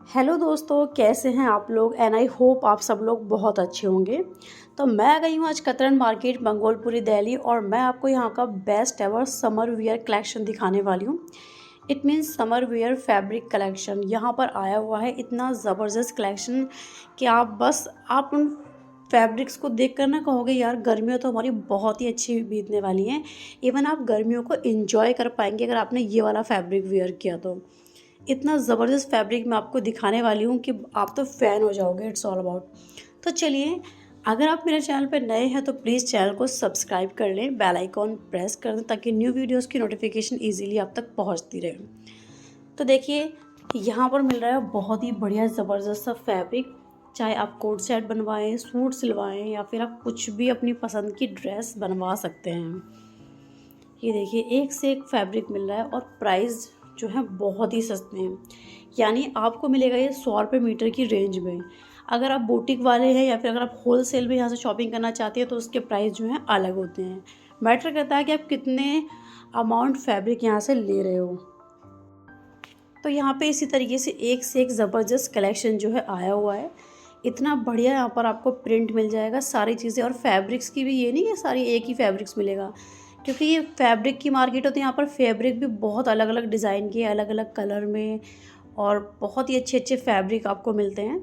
Hello दोस्तों, कैसे हैं आप लोग। एंड आई होप आप सब लोग बहुत अच्छे होंगे। तो मैं गई हूँ आज कतरन मार्केट मंगोलपुरी दिल्ली और मैं आपको यहाँ का best ever summer wear collection दिखाने वाली हूँ। It means summer wear fabric collection यहाँ पर आया हुआ है। इतना ज़बरदस्त कलेक्शन कि आप उन फैब्रिक्स को देख कर ना कहोगे यार गर्मियों तो हमारी बहुत ही अच्छी बीतने वाली हैं। इवन आप गर्मियों को इन्जॉय कर पाएंगे अगर आपने ये वाला फैब्रिक वियर किया तो। इतना ज़बरदस्त फैब्रिक मैं आपको दिखाने वाली हूँ कि आप तो फ़ैन हो जाओगे। It's all about. तो चलिए, अगर आप मेरे चैनल पर नए हैं तो प्लीज़ चैनल को सब्सक्राइब कर लें, बेल आइकॉन प्रेस कर दें ताकि न्यू वीडियोस की नोटिफिकेशन इजीली आप तक पहुँचती रहे। तो देखिए, यहाँ पर मिल रहा है बहुत ही बढ़िया ज़बरदस्त सा फैब्रिक। चाहे आप कोट सेट बनवाएं, सूट सिलवाएं या फिर आप कुछ भी अपनी पसंद की ड्रेस बनवा सकते हैं। ये देखिए, एक से एक फैब्रिक मिल रहा है और प्राइस जो है बहुत ही सस्ते हैं। यानी आपको मिलेगा ये 100 रुपये मीटर की रेंज में। अगर आप बुटीक वाले हैं या फिर अगर आप होलसेल में यहाँ से शॉपिंग करना चाहते हैं तो उसके प्राइस जो हैं अलग होते हैं। मैटर करता है कि आप कितने अमाउंट फैब्रिक यहाँ से ले रहे हो। तो यहाँ पे इसी तरीके से एक ज़बरदस्त कलेक्शन जो है आया हुआ है। इतना बढ़िया यहाँ पर आपको प्रिंट मिल जाएगा, सारी चीज़ें। और फैब्रिक्स की भी ये नहीं है सारी एक ही फैब्रिक्स मिलेगा, क्योंकि ये फैब्रिक की मार्केट होती है। यहाँ पर फैब्रिक भी बहुत अलग अलग डिज़ाइन के, अलग अलग कलर में, और बहुत ही अच्छे अच्छे फैब्रिक आपको मिलते हैं।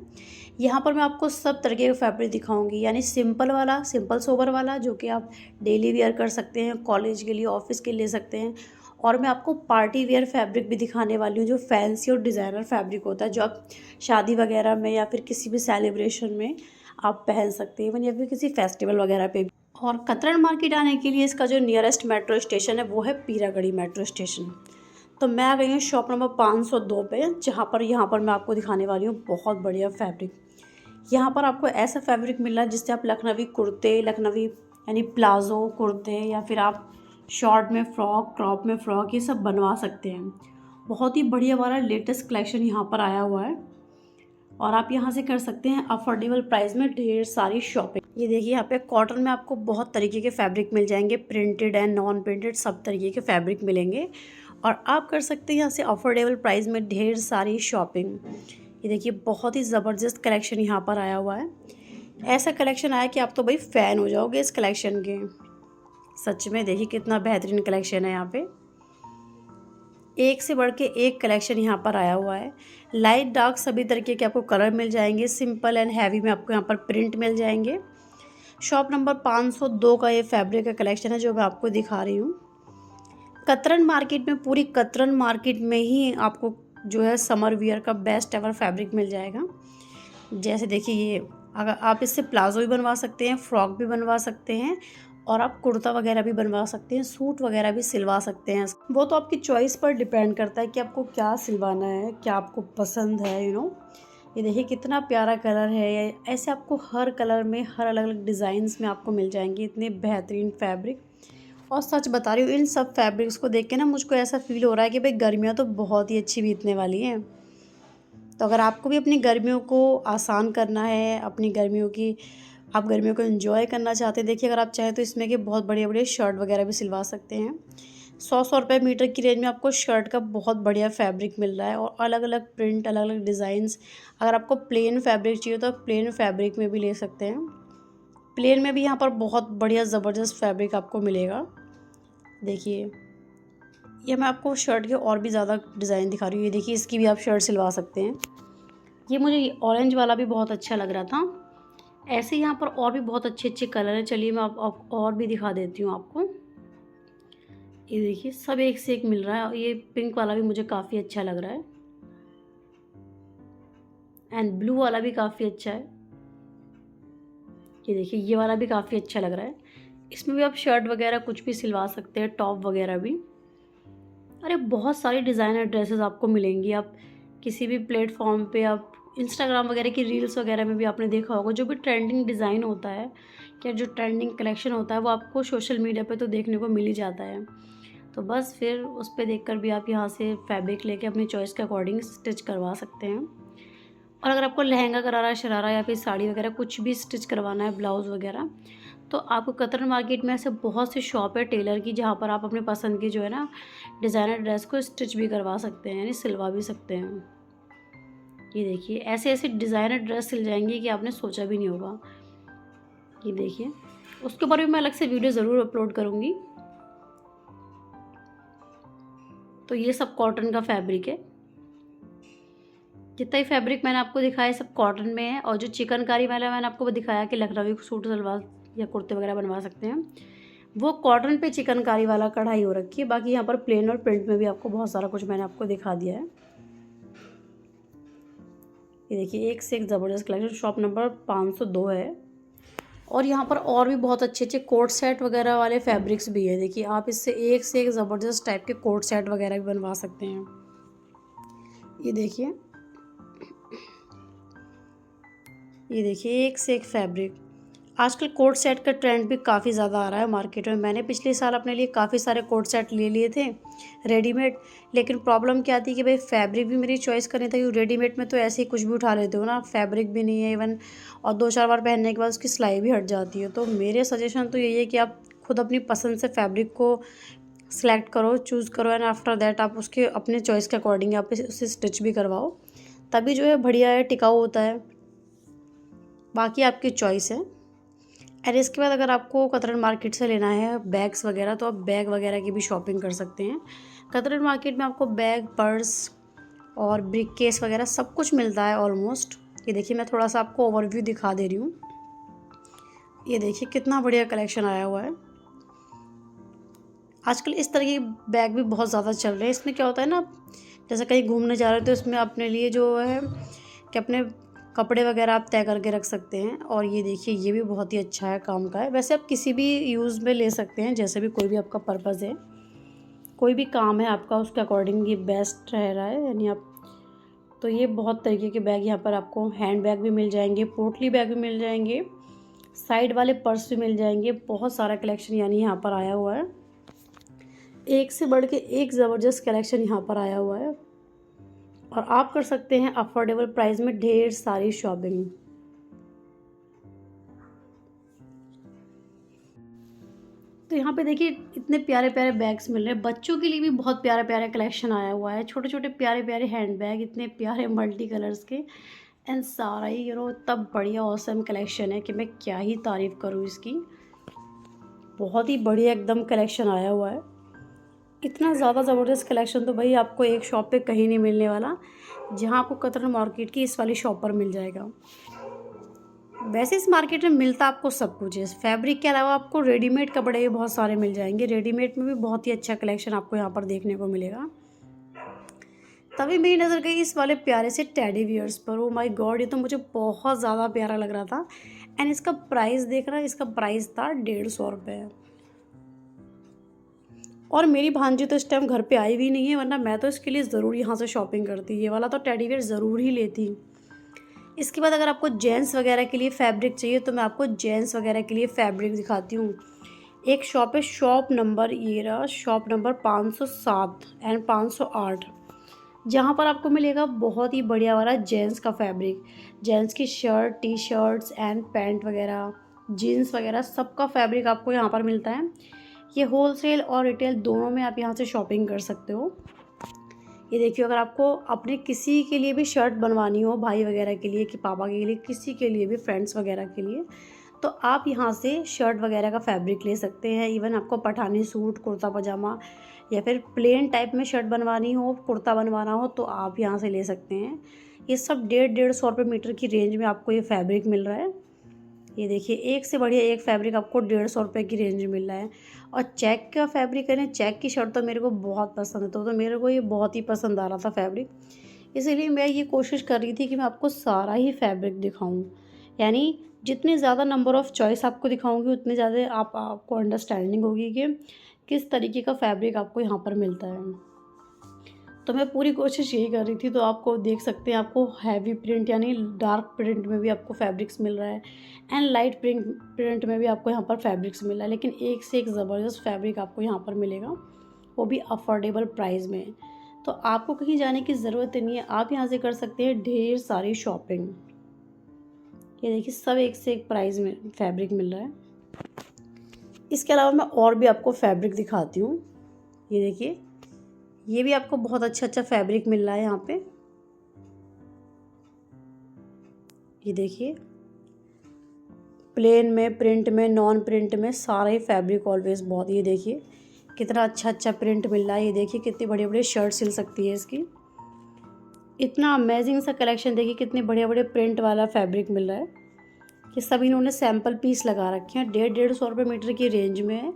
यहाँ पर मैं आपको सब तरीके का फैब्रिक दिखाऊंगी, यानी सिंपल वाला, सिंपल सोबर वाला जो कि आप डेली वेयर कर सकते हैं, कॉलेज के लिए, ऑफिस के लिए ले सकते हैं। और मैं आपको पार्टी वेयर फैब्रिक भी दिखाने वाली हूँ जो फैंसी और डिज़ाइनर फैब्रिक होता है, जो आप शादी वगैरह में या फिर किसी भी सेलिब्रेशन में आप पहन सकते हैं, इवन या फिर किसी फेस्टिवल वगैरह पे भी। और कतरन मार्केट आने के लिए इसका जो नियरेस्ट मेट्रो स्टेशन है वो है पीरागढ़ी मेट्रो स्टेशन। तो मैं आ गई हूँ शॉप नंबर 502 पे, यहाँ पर मैं आपको दिखाने वाली हूँ बहुत बढ़िया फैब्रिक। यहाँ पर आपको ऐसा फैब्रिक मिल रहा है जिससे आप लखनवी कुर्ते, लखनवी यानी प्लाज़ो कुर्ते, या फिर आप शॉर्ट में फ्रॉक, क्रॉप में फ्रॉक, ये सब बनवा सकते हैं। बहुत ही बढ़िया वाला लेटेस्ट कलेक्शन यहाँ पर आया हुआ है और आप यहाँ से कर सकते हैं अफोर्डेबल प्राइस में ढेर सारी शॉपिंग। ये देखिए, यहाँ पे कॉटन में आपको बहुत तरीके के फैब्रिक मिल जाएंगे, प्रिंटेड एंड नॉन प्रिंटेड सब तरीके के फैब्रिक मिलेंगे और आप कर सकते हैं यहाँ से अफोर्डेबल प्राइस में ढेर सारी शॉपिंग। ये देखिए, बहुत ही ज़बरदस्त कलेक्शन यहाँ पर आया हुआ है। ऐसा कलेक्शन आया कि आप तो भाई फ़ैन हो जाओगे इस कलेक्शन के। सच में देखिए कितना बेहतरीन कलेक्शन है। यहाँ पे एक से बढ़ के एक कलेक्शन यहाँ पर आया हुआ है। लाइट डार्क सभी तरीके के आपको कलर मिल जाएंगे। सिंपल एंड हैवी में आपको यहाँ पर प्रिंट मिल जाएंगे। शॉप नंबर 502 का ये फैब्रिक का कलेक्शन है जो मैं आपको दिखा रही हूँ। कतरन मार्केट में, पूरी कतरन मार्केट में ही आपको जो है समर वियर का बेस्ट एवर फैब्रिक मिल जाएगा। जैसे देखिए, ये अगर आप इससे प्लाजो भी बनवा सकते हैं, फ्रॉक भी बनवा सकते हैं, और आप कुर्ता वगैरह भी बनवा सकते हैं, सूट वगैरह भी सिलवा सकते हैं। वो तो आपकी चॉइस पर डिपेंड करता है कि आपको क्या सिलवाना है, क्या आपको पसंद है। ये देखिए कितना प्यारा कलर है। ऐसे आपको हर कलर में, हर अलग अलग डिज़ाइंस में आपको मिल जाएंगे इतने बेहतरीन फैब्रिक। और सच बता रही हूँ, इन सब फैब्रिक्स को देख के ना मुझको ऐसा फील हो रहा है कि भाई गर्मियाँ तो बहुत ही अच्छी बीतने वाली हैं। तो अगर आपको भी अपनी गर्मियों को आसान करना है, अपनी गर्मियों की, आप गर्मियों को एंजॉय करना चाहते हैं, देखिए अगर आप चाहें तो इसमें के बहुत बढ़िया बढ़िया शर्ट वगैरह भी सिलवा सकते हैं। 100 रुपये मीटर की रेंज में आपको शर्ट का बहुत बढ़िया फैब्रिक मिल रहा है और अलग अलग प्रिंट, अलग अलग डिज़ाइंस। अगर आपको प्लेन फैब्रिक चाहिए तो आप प्लेन फैब्रिक में भी ले सकते हैं। प्लेन में भी यहाँ पर बहुत बढ़िया ज़बरदस्त फैब्रिक आपको मिलेगा। देखिए, ये मैं आपको शर्ट के और भी ज़्यादा डिज़ाइन दिखा रही हूँ। ये देखिए, इसकी भी आप शर्ट सिलवा सकते हैं। ये मुझे ऑरेंज वाला भी बहुत अच्छा लग रहा था। ऐसे यहाँ पर और भी बहुत अच्छे अच्छे कलर हैं। चलिए मैं आप और भी दिखा देती हूँ आपको। ये देखिए, सब एक से एक मिल रहा है। और ये पिंक वाला भी मुझे काफ़ी अच्छा लग रहा है, एंड ब्लू वाला भी काफ़ी अच्छा है। ये देखिए, ये वाला भी काफ़ी अच्छा लग रहा है। इसमें भी आप शर्ट वगैरह कुछ भी सिलवा सकते हैं, टॉप वगैरह भी। अरे बहुत सारी डिज़ाइनर ड्रेसेस आपको मिलेंगी। आप किसी भी प्लेटफॉर्म पे, आप इंस्टाग्राम वगैरह की रील्स वगैरह में भी आपने देखा होगा, जो भी ट्रेंडिंग डिज़ाइन होता है या जो ट्रेंडिंग कलेक्शन होता है वो आपको सोशल मीडिया पे तो देखने को मिल ही जाता है। तो बस फिर उस पर देखकर भी आप यहाँ से फैब्रिक लेके अपनी चॉइस के अकॉर्डिंग स्टिच करवा सकते हैं। और अगर आपको लहंगा गरारा, शरारा या फिर साड़ी वगैरह कुछ भी स्टिच करवाना है, ब्लाउज़ वगैरह, तो आपको कतरन मार्केट में ऐसे बहुत से शॉप है टेलर की जहाँ पर आप अपने पसंद की जो है ना डिज़ाइनर ड्रेस को स्टिच भी करवा सकते हैं, यानी सिलवा भी सकते हैं। ये देखिए ऐसे ऐसे डिज़ाइनर ड्रेस सिल जाएंगी कि आपने सोचा भी नहीं होगा। ये देखिए, उसके ऊपर भी मैं अलग से वीडियो ज़रूर अपलोड करूँगी। तो ये सब कॉटन का फैब्रिक है। जितना ही फैब्रिक मैंने आपको दिखाया सब कॉटन में है। और जो चिकनकारी वाला मैंने आपको दिखाया कि लखनवी सूट सलवार या कुर्ते वगैरह बनवा सकते हैं, वो कॉटन पे चिकनकारी वाला कढ़ाई हो रखी है। बाकी यहाँ पर प्लेन और प्रिंट में भी आपको बहुत सारा कुछ मैंने आपको दिखा दिया है। ये देखिए एक से एक ज़बरदस्त कलेक्शन, शॉप नंबर 502 है। और यहाँ पर और भी बहुत अच्छे अच्छे कोट सेट वगैरह वाले फैब्रिक्स भी है। देखिए आप इससे एक से एक ज़बरदस्त टाइप के कोट सेट वगैरह भी बनवा सकते हैं। ये देखिए, ये देखिए एक से एक फैब्रिक। आजकल कोट सेट का ट्रेंड भी काफ़ी ज़्यादा आ रहा है मार्केट में। मैंने पिछले साल अपने लिए काफ़ी सारे कोट सेट ले लिए थे रेडीमेड। लेकिन प्रॉब्लम क्या थी कि भाई फैब्रिक भी मेरी चॉइस करनी था, क्योंकि रेडीमेड में तो ऐसे ही कुछ भी उठा लेते हो ना, फैब्रिक भी नहीं है इवन, और 2-4 बार पहनने के बाद उसकी सिलाई भी हट जाती है। तो मेरे सजेशन तो यही है कि आप खुद अपनी पसंद से फैब्रिक को सिलेक्ट करो, चूज़ करो, एंड आफ्टर दैट आप उसके अपने चॉइस के अकॉर्डिंग आप उसे स्टिच भी करवाओ, तभी जो है बढ़िया है, टिकाऊ होता है। बाकी आपकी चॉइस है। और इसके बाद अगर आपको कतरन मार्केट से लेना है बैग्स वगैरह, तो आप बैग वगैरह की भी शॉपिंग कर सकते हैं। कतरन मार्केट में आपको बैग, पर्स और ब्रीफ केस वगैरह सब कुछ मिलता है ऑलमोस्ट। ये देखिए मैं थोड़ा सा आपको ओवरव्यू दिखा दे रही हूँ। ये देखिए कितना बढ़िया कलेक्शन आया हुआ है। आजकल इस तरह के बैग भी बहुत ज़्यादा चल रहे हैं। इसमें क्या होता है ना, जैसे कहीं घूमने जा रहे हो तो इसमें अपने लिए जो है कि अपने कपड़े वगैरह आप तय करके रख सकते हैं। और ये देखिए ये भी बहुत ही अच्छा है, काम का है। वैसे आप किसी भी यूज़ में ले सकते हैं, जैसे भी कोई भी आपका पर्पज़ है, कोई भी काम है आपका, उसके अकॉर्डिंग ये बेस्ट रह रहा है। यानी आप तो ये बहुत तरीके के बैग यहाँ पर आपको हैंड बैग भी मिल जाएंगे, पोटली बैग भी मिल जाएंगे, साइड वाले पर्स भी मिल जाएंगे। बहुत सारा कलेक्शन यानी यहाँ पर आया हुआ है। एक से बढ़ के एक ज़बरदस्त कलेक्शन यहाँ पर आया हुआ है। और आप कर सकते हैं अफोर्डेबल प्राइस में ढेर सारी शॉपिंग। तो यहाँ पे देखिए इतने प्यारे प्यारे बैग्स मिल रहे हैं। बच्चों के लिए भी बहुत प्यारे प्यारे कलेक्शन आया हुआ है। छोटे छोटे प्यारे प्यारे हैंड बैग, इतने प्यारे मल्टी कलर्स के, एंड सारा ही तब बढ़िया ऑसम कलेक्शन है कि मैं क्या ही तारीफ़ करूँ इसकी। बहुत ही बढ़िया एकदम कलेक्शन आया हुआ है। इतना ज़्यादा ज़बरदस्त कलेक्शन तो भाई आपको एक शॉप पे कहीं नहीं मिलने वाला, जहाँ आपको कतरन मार्केट की इस वाली शॉप पर मिल जाएगा। वैसे इस मार्केट में मिलता आपको सब कुछ है। फैब्रिक के अलावा आपको रेडीमेड कपड़े भी बहुत सारे मिल जाएंगे। रेडीमेड में भी बहुत ही अच्छा कलेक्शन आपको यहाँ पर देखने को मिलेगा। तभी मेरी नज़र गई इस वाले प्यारे से टेडी बियर्स पर। ओ माय गॉड, ये तो मुझे बहुत ज़्यादा प्यारा लग रहा था। एंड इसका प्राइस देख रहा है, इसका प्राइस था 150 रुपये। और मेरी भांजी तो इस टाइम घर पे आई भी नहीं है, वरना मैं तो इसके लिए ज़रूर यहाँ से शॉपिंग करती। ये वाला तो टेडी बियर ज़रूर ही लेती। इसके बाद अगर आपको जेंट्स वगैरह के लिए फैब्रिक चाहिए तो मैं आपको जेंट्स वगैरह के लिए फैब्रिक दिखाती हूँ। एक शॉप है, शॉप नंबर ये रहा, शॉप नंबर 507 एंड 508, जहाँ पर आपको मिलेगा बहुत ही बढ़िया वाला जेंट्स का फैब्रिक। जेंट्स की shirt, T shirts and pant वगैरह, जीन्स वगैरह सबका फैब्रिक आपको यहाँ पर मिलता है। ये होलसेल और रिटेल दोनों में आप यहाँ से शॉपिंग कर सकते हो। ये देखिए अगर आपको अपने किसी के लिए भी शर्ट बनवानी हो, भाई वगैरह के लिए, कि पापा के लिए, किसी के लिए भी, फ्रेंड्स वगैरह के लिए, तो आप यहाँ से शर्ट वगैरह का फैब्रिक ले सकते हैं। इवन आपको पठानी सूट, कुर्ता पजामा या फिर प्लेन टाइप में शर्ट बनवानी हो, कुर्ता बनवाना हो, तो आप यहाँ से ले सकते हैं। ये सब 150-150 रुपये मीटर की रेंज में आपको ये फैब्रिक मिल रहा है। ये देखिए एक से बढ़िया एक फैब्रिक आपको 150 रुपये की रेंज में मिल रहा है। और चेक का फैब्रिक है ना, चेक की शर्ट तो मेरे को बहुत पसंद है। तो मेरे को ये बहुत ही पसंद आ रहा था फैब्रिक, इसीलिए मैं ये कोशिश कर रही थी कि मैं आपको सारा ही फैब्रिक दिखाऊं। यानी जितने ज़्यादा नंबर ऑफ़ चॉइस आपको दिखाऊंगी उतने ज़्यादा आपको अंडरस्टैंडिंग होगी कि किस तरीके का फैब्रिक आपको यहाँ पर मिलता है। तो मैं पूरी कोशिश यही कर रही थी। तो आपको देख सकते हैं, आपको हैवी प्रिंट यानी डार्क प्रिंट में भी आपको फैब्रिक्स मिल रहा है, एंड लाइट प्रिंट में भी आपको यहाँ पर फैब्रिक्स मिल रहा है। लेकिन एक से एक ज़बरदस्त फैब्रिक आपको यहाँ पर मिलेगा, वो भी अफोर्डेबल प्राइस में। तो आपको कहीं जाने की ज़रूरत नहीं है, आप यहाँ से कर सकते हैं ढेर सारी शॉपिंग। ये देखिए सब एक से एक प्राइस में फैब्रिक मिल रहा है। इसके अलावा मैं और भी आपको फैब्रिक दिखाती हूँ। ये देखिए ये भी आपको बहुत अच्छा अच्छा फैब्रिक मिल रहा है यहाँ पे। ये देखिए, प्लेन में, प्रिंट में, नॉन प्रिंट में, सारा ही फैब्रिक ऑलवेज बहुत। ये देखिए कितना अच्छा अच्छा प्रिंट मिल रहा है। ये देखिए कितनी बढ़िया बढ़िया शर्ट सिल सकती है इसकी। इतना अमेजिंग सा कलेक्शन, देखिए कितने बढ़िया बढ़िया प्रिंट वाला फैब्रिक मिल रहा है। कि सब इन्होंने सैम्पल पीस लगा रखे हैं। 150-150 रुपये मीटर की रेंज में है।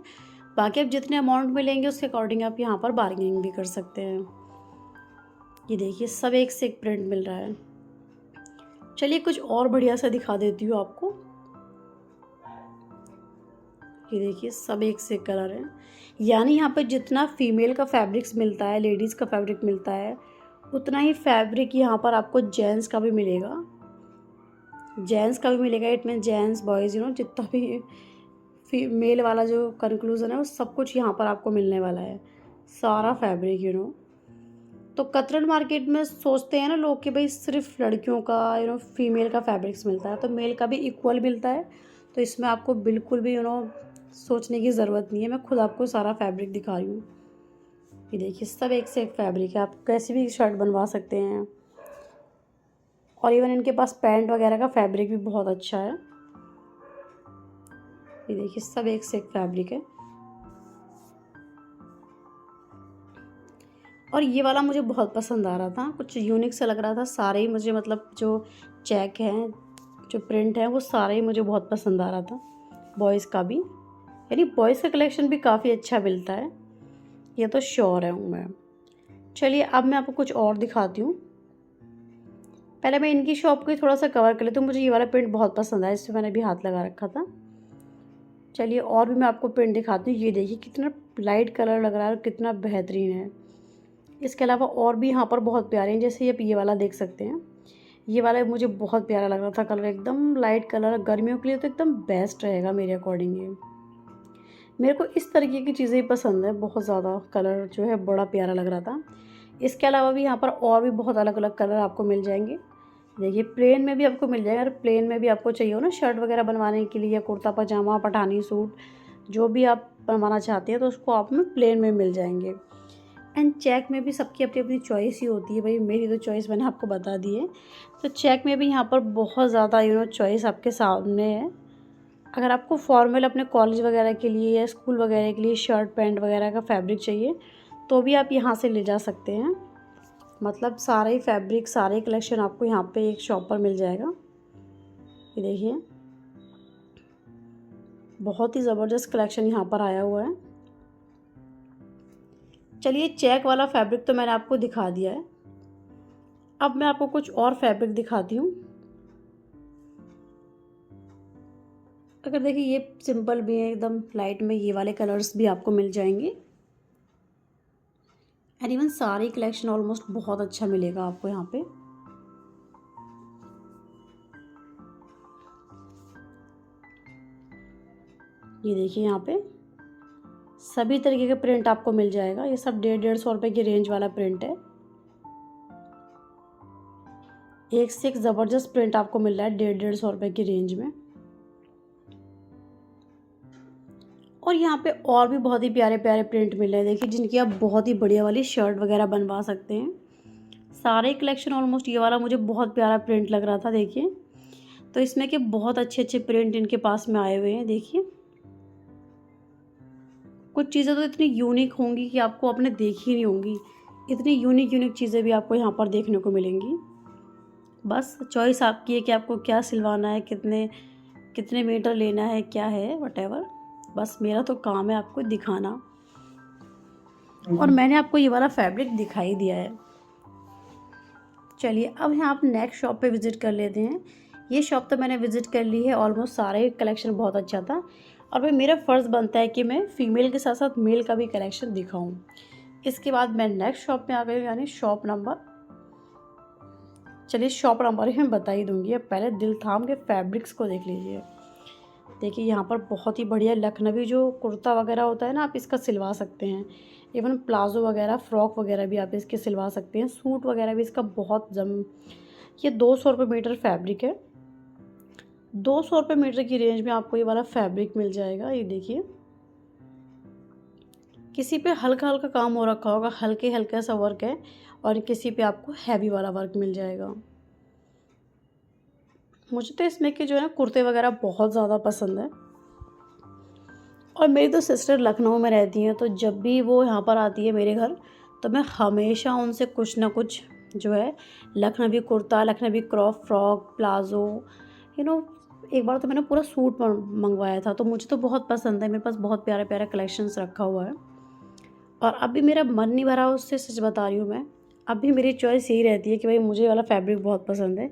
बाकी आप जितने अमाउंट में लेंगे उसके अकॉर्डिंग आप यहाँ पर बार्गेनिंग भी कर सकते हैं। ये देखिए सब एक से एक प्रिंट मिल रहा है। चलिए कुछ और बढ़िया सा दिखा देती हूँ आपको। ये देखिए सब एक से एक कलर है। यानी यहाँ पर जितना फीमेल का फैब्रिक्स मिलता है, लेडीज़ का फैब्रिक मिलता है, उतना ही फैब्रिक यहाँ पर आपको जेंट्स का भी मिलेगा। जेंट्स का भी मिलेगा। इट मीन जेंट्स, बॉयज़, जितना भी फीमेल वाला जो कंक्लूज़न है वो सब कुछ यहाँ पर आपको मिलने वाला है। सारा फैब्रिक। तो कतरन मार्केट में सोचते हैं ना लोग कि भाई सिर्फ लड़कियों का फीमेल का फैब्रिक्स मिलता है, तो मेल का भी इक्वल मिलता है। तो इसमें आपको बिल्कुल भी सोचने की ज़रूरत नहीं है। मैं खुद आपको सारा फैब्रिक दिखा रही हूँ। ये देखिए सब एक से एक फैब्रिक है। आप कैसी भी शर्ट बनवा सकते हैं। और इवन इनके पास पैंट वगैरह का फैब्रिक भी बहुत अच्छा है। ये देखिए सब एक से एक फैब्रिक है। और ये वाला मुझे बहुत पसंद आ रहा था, कुछ यूनिक सा लग रहा था। सारे ही मुझे, मतलब जो चेक हैं, जो प्रिंट है, वो सारे ही मुझे बहुत पसंद आ रहा था। बॉयज़ का भी, यानी बॉयज़ का कलेक्शन भी काफ़ी अच्छा मिलता है, ये तो श्योर है मैं। चलिए अब मैं आपको कुछ और दिखाती हूँ। पहले मैं इनकी शॉप को थोड़ा सा कवर कर लेती हूँ। मुझे ये वाला प्रिंट बहुत पसंद आया, इससे मैंने भी हाथ लगा रखा था। चलिए और भी मैं आपको प्रिंट दिखाती हूँ। ये देखिए कितना लाइट कलर लग रहा है और कितना बेहतरीन है। इसके अलावा और भी यहाँ पर बहुत प्यारे हैं, जैसे ये वाला देख सकते हैं। ये वाला मुझे बहुत प्यारा लग रहा था कलर, एकदम लाइट कलर। गर्मियों के लिए तो एकदम बेस्ट रहेगा मेरे अकॉर्डिंग। ये मेरे को इस तरीके की चीज़ें पसंद है बहुत ज़्यादा। कलर जो है बड़ा प्यारा लग रहा था। इसके अलावा भी यहाँ पर और भी बहुत अलग अलग कलर आपको मिल जाएंगे। देखिए प्लेन में भी आपको मिल जाएगा। अगर प्लेन में भी आपको चाहिए हो ना शर्ट वगैरह बनवाने के लिए, या कुर्ता पजामा, पठानी सूट, जो भी आप बनवाना चाहते हैं, तो उसको आप में प्लेन में मिल जाएंगे। एंड चेक में भी सबकी अपनी अपनी चॉइस ही होती है। भाई मेरी तो चॉइस मैंने आपको बता दी है। तो चेक में भी यहाँ पर बहुत ज़्यादा चॉइस आपके सामने है। अगर आपको फॉर्मल अपने कॉलेज वगैरह के लिए या स्कूल वगैरह के लिए शर्ट पैंट वगैरह का फैब्रिक चाहिए, तो भी आप यहाँ से ले जा सकते हैं। मतलब सारे ही फैब्रिक, सारे कलेक्शन आपको यहाँ पे एक शॉप पर मिल जाएगा। ये देखिए बहुत ही ज़बरदस्त कलेक्शन यहाँ पर आया हुआ है। चलिए चेक वाला फैब्रिक तो मैंने आपको दिखा दिया है। अब मैं आपको कुछ और फैब्रिक दिखाती हूँ। अगर देखिए ये सिंपल भी है एकदम लाइट में, ये वाले कलर्स भी आपको मिल जाएंगे। एंड इवन सारी कलेक्शन ऑलमोस्ट बहुत अच्छा मिलेगा आपको यहाँ पे। ये देखिए यहाँ पे सभी तरीके के प्रिंट आपको मिल जाएगा। ये सब 150-150 रुपये की रेंज वाला प्रिंट है। एक से एक ज़बरदस्त प्रिंट आपको मिल रहा है 150-150 रुपये की रेंज में। और यहाँ पे और भी बहुत ही प्यारे प्यारे प्रिंट मिल रहे हैं, देखिए, जिनकी आप बहुत ही बढ़िया वाली शर्ट वगैरह बनवा सकते हैं। सारे कलेक्शन ऑलमोस्ट, ये वाला मुझे बहुत प्यारा प्रिंट लग रहा था। देखिए तो इसमें के बहुत अच्छे अच्छे प्रिंट इनके पास में आए हुए हैं। देखिए कुछ चीज़ें तो इतनी यूनिक होंगी कि आपको अपने देखी नहीं होंगी। इतनी यूनिक यूनिक चीज़ें भी आपको यहाँ पर देखने को मिलेंगी। बस चॉइस आपकी है कि आपको क्या सिलवाना है, कितने कितने मीटर लेना है, क्या है, वटेवर। बस मेरा तो काम है आपको दिखाना। और मैंने आपको ये वाला फैब्रिक दिखाई दिया है। चलिए अब यहाँ आप नेक्स्ट शॉप पे विज़िट कर लेते हैं। ये शॉप तो मैंने विज़िट कर ली है। ऑलमोस्ट सारे कलेक्शन बहुत अच्छा था। और भाई मेरा फ़र्ज़ बनता है कि मैं फ़ीमेल के साथ साथ मेल का भी कलेक्शन दिखाऊं। इसके बाद मैं नेक्स्ट शॉप में आ गई, यानी शॉप नंबर, चलिए शॉप नंबर ही मैं बता ही दूँगी। अब पहले दिल थाम के फैब्रिक्स को देख लीजिए। देखिए यहाँ पर बहुत ही बढ़िया लखनवी जो कुर्ता वगैरह होता है ना, आप इसका सिलवा सकते हैं। इवन प्लाजो वगैरह, फ्रॉक वगैरह भी आप इसके सिलवा सकते हैं। सूट वगैरह भी इसका बहुत ये 200 रुपये मीटर फैब्रिक है। 200 रुपये मीटर की रेंज में आपको ये वाला फैब्रिक मिल जाएगा। ये देखिए किसी पे हल्का हल्का काम हो रखा होगा, हल्के हल्का सा वर्क है, और किसी पे आपको हैवी वाला वर्क मिल जाएगा। मुझे तो इसमें के जो है ना कुर्ते वगैरह बहुत ज़्यादा पसंद है। और मेरी तो सिस्टर लखनऊ में रहती हैं, तो जब भी वो यहाँ पर आती है मेरे घर, तो मैं हमेशा उनसे कुछ ना कुछ जो है Lucknowi kurta, Lucknowi crop frock, palazzo, you know एक बार तो मैंने पूरा सूट मंगवाया था, तो मुझे तो बहुत पसंद है। मेरे पास बहुत प्यारा प्यारा कलेक्शंस रखा हुआ है और अभी मेरा मन नहीं भरा उससे, सच बता रही हूँ मैं। अभी मेरी चॉइस यही रहती है कि भाई मुझे वाला फैब्रिक बहुत पसंद है,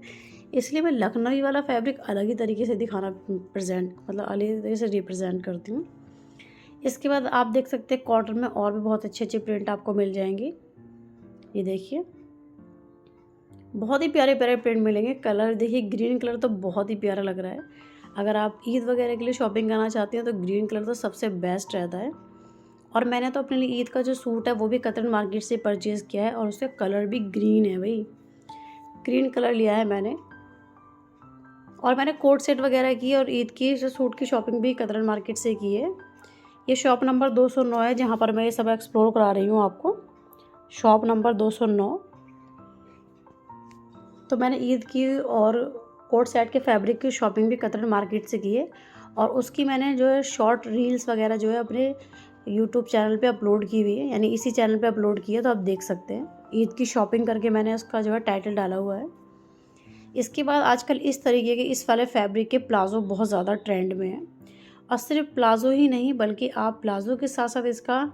इसलिए मैं लखनवी वाला फैब्रिक अलग ही तरीके से दिखाना प्रेजेंट मतलब अलग ही तरीके से रिप्रेजेंट करती हूँ। इसके बाद आप देख सकते हैं कॉटन में और भी बहुत अच्छे अच्छे प्रिंट आपको मिल जाएंगे। ये देखिए बहुत ही प्यारे प्यारे प्रिंट मिलेंगे। कलर देखिए, ग्रीन कलर तो बहुत ही प्यारा लग रहा है। अगर आप ईद वगैरह के लिए शॉपिंग करना चाहते हैं तो ग्रीन कलर तो सबसे बेस्ट रहता है। और मैंने तो अपने लिए ईद का जो सूट है वो भी कतरन मार्केट से परचेज़ किया है और उसका कलर भी ग्रीन है भाई, ग्रीन कलर लिया है मैंने। और मैंने कोट सेट वगैरह की और ईद की जो सूट की शॉपिंग भी कतरन मार्केट से की है। ये शॉप नंबर 209 है जहाँ पर मैं ये सब एक्सप्लोर करा रही हूँ आपको, शॉप नंबर 209। तो मैंने ईद की और कोट सेट के फैब्रिक की शॉपिंग भी कतरन मार्केट से की है और उसकी मैंने जो है शॉर्ट रील्स वगैरह जो है अपने यूट्यूब चैनल पे अपलोड की हुई है, यानी इसी चैनल पे अपलोड की है, तो आप देख सकते हैं। ईद की शॉपिंग करके मैंने उसका जो है टाइटल डाला हुआ है। इसके बाद आजकल इस तरीके के इस वाले फैब्रिक के प्लाज़ो बहुत ज़्यादा ट्रेंड में है। और सिर्फ प्लाज़ो ही नहीं बल्कि आप प्लाज़ो के साथ साथ इसका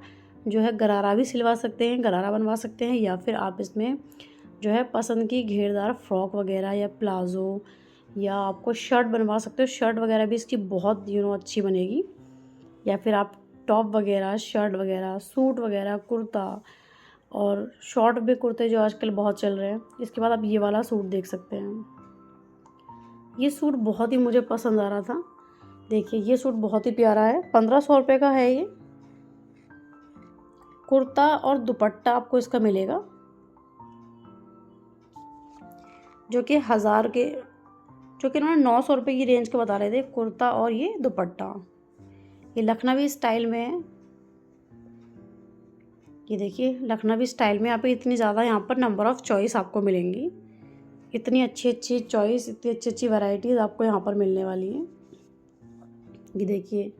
जो है गरारा भी सिलवा सकते हैं, गरारा बनवा सकते हैं, या फिर आप इसमें जो है पसंद की घेरदार फ्रॉक वगैरह या प्लाज़ो या आपको शर्ट बनवा सकते हो। शर्ट वगैरह भी इसकी बहुत अच्छी बनेगी। या फिर आप टॉप वगैरह, शर्ट वगैरह, सूट वगैरह, कुर्ता और शॉर्ट भी कुर्ते जो आजकल बहुत चल रहे हैं। इसके बाद आप ये वाला सूट देख सकते हैं। ये सूट बहुत ही मुझे पसंद आ रहा था। देखिए ये सूट बहुत ही प्यारा है, 1500 रुपये का है ये। कुर्ता और दुपट्टा आपको इसका मिलेगा जो कि इन्होंने 900 रुपये की रेंज के बता रहे थे, कुर्ता और ये दुपट्टा। ये लखनवी स्टाइल में है। ये देखिए लखनवी स्टाइल में आप इतनी ज़्यादा यहाँ पर नंबर ऑफ़ चॉइस आपको मिलेंगी, इतनी अच्छी अच्छी चॉइस, इतनी अच्छी अच्छी वैरायटीज़ आपको यहाँ पर मिलने वाली हैं। ये देखिए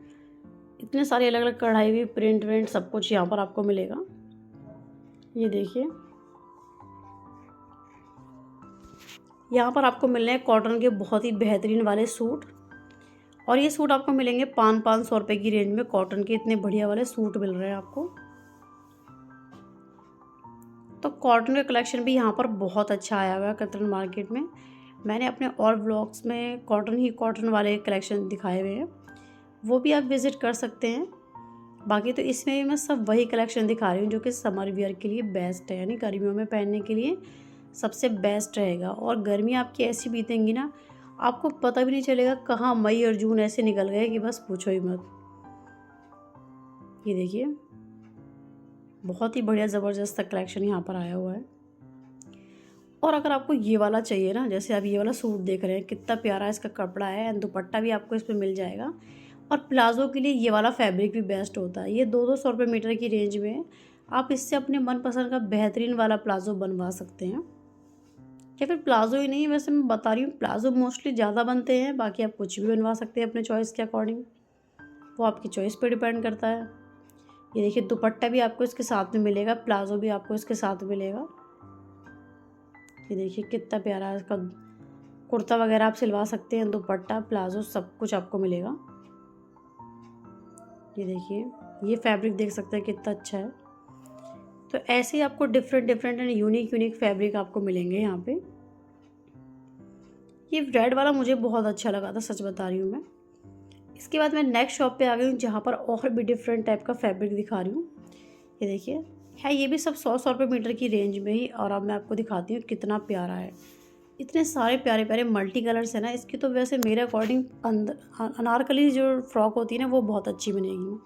इतने सारे अलग अलग कढ़ाई हुई प्रिंट विंट सब कुछ यहाँ पर आपको मिलेगा। ये देखिए यहाँ पर आपको मिल रहे हैं कॉटन के बहुत ही बेहतरीन वाले सूट, और ये सूट आपको मिलेंगे 500 रुपये की रेंज में। कॉटन के इतने बढ़िया वाले सूट मिल रहे हैं आपको। तो कॉटन का कलेक्शन भी यहाँ पर बहुत अच्छा आया हुआ है कतरन मार्केट में। मैंने अपने और व्लॉग्स में कॉटन वाले कलेक्शन दिखाए हुए हैं, वो भी आप विज़िट कर सकते हैं। बाकी तो इसमें भी मैं सब वही कलेक्शन दिखा रही हूँ जो कि समर वियर के लिए बेस्ट है, यानी गर्मियों में पहनने के लिए सबसे बेस्ट रहेगा। और गर्मी आपकी ऐसी बीतेंगी ना, आपको पता भी नहीं चलेगा कहाँ मई और जून ऐसे निकल गए कि बस पूछो ही मत। ये देखिए बहुत ही बढ़िया ज़बरदस्त कलेक्शन यहाँ पर आया हुआ है। और अगर आपको ये वाला चाहिए ना, जैसे आप ये वाला सूट देख रहे हैं कितना प्यारा इसका कपड़ा है, एंड दुपट्टा भी आपको इसमें मिल जाएगा। और प्लाज़ो के लिए ये वाला फैब्रिक भी बेस्ट होता है। ये 200 रुपये मीटर की रेंज में आप इससे अपने मनपसंद का बेहतरीन वाला प्लाज़ो बनवा सकते हैं। या फिर प्लाज़ो ही नहीं, वैसे मैं बता रही हूँ प्लाज़ो मोस्टली ज़्यादा बनते हैं, बाकी आप कुछ भी बनवा सकते हैं अपने चॉइस के अकॉर्डिंग, वो आपकी चॉइस पे डिपेंड करता है। ये देखिए दुपट्टा भी आपको इसके साथ में मिलेगा, प्लाज़ो भी आपको इसके साथ मिलेगा। ये देखिए कितना प्यारा है इसका कुर्ता वगैरह आप सिलवा सकते हैं, दुपट्टा प्लाज़ो सब कुछ आपको मिलेगा। ये देखिए ये फैब्रिक देख सकते हैं कितना अच्छा है। तो ऐसे ही आपको डिफरेंट एंड यूनिक फैब्रिक आपको मिलेंगे यहाँ पे। ये रेड वाला मुझे बहुत अच्छा लगा था, सच बता रही हूँ मैं। इसके बाद मैं नेक्स्ट शॉप पे आ गई हूँ जहाँ पर और भी डिफरेंट टाइप का फैब्रिक दिखा रही हूँ। ये देखिए है ये भी सब 100 रुपये मीटर की रेंज में ही, और अब मैं आपको दिखाती हूँ कितना प्यारा है। इतने सारे प्यारे प्यारे मल्टी कलर्स हैं ना इसकी, तो वैसे मेरे अकॉर्डिंग अनारकली जो फ्रॉक होती है ना वो बहुत अच्छी बनेगी।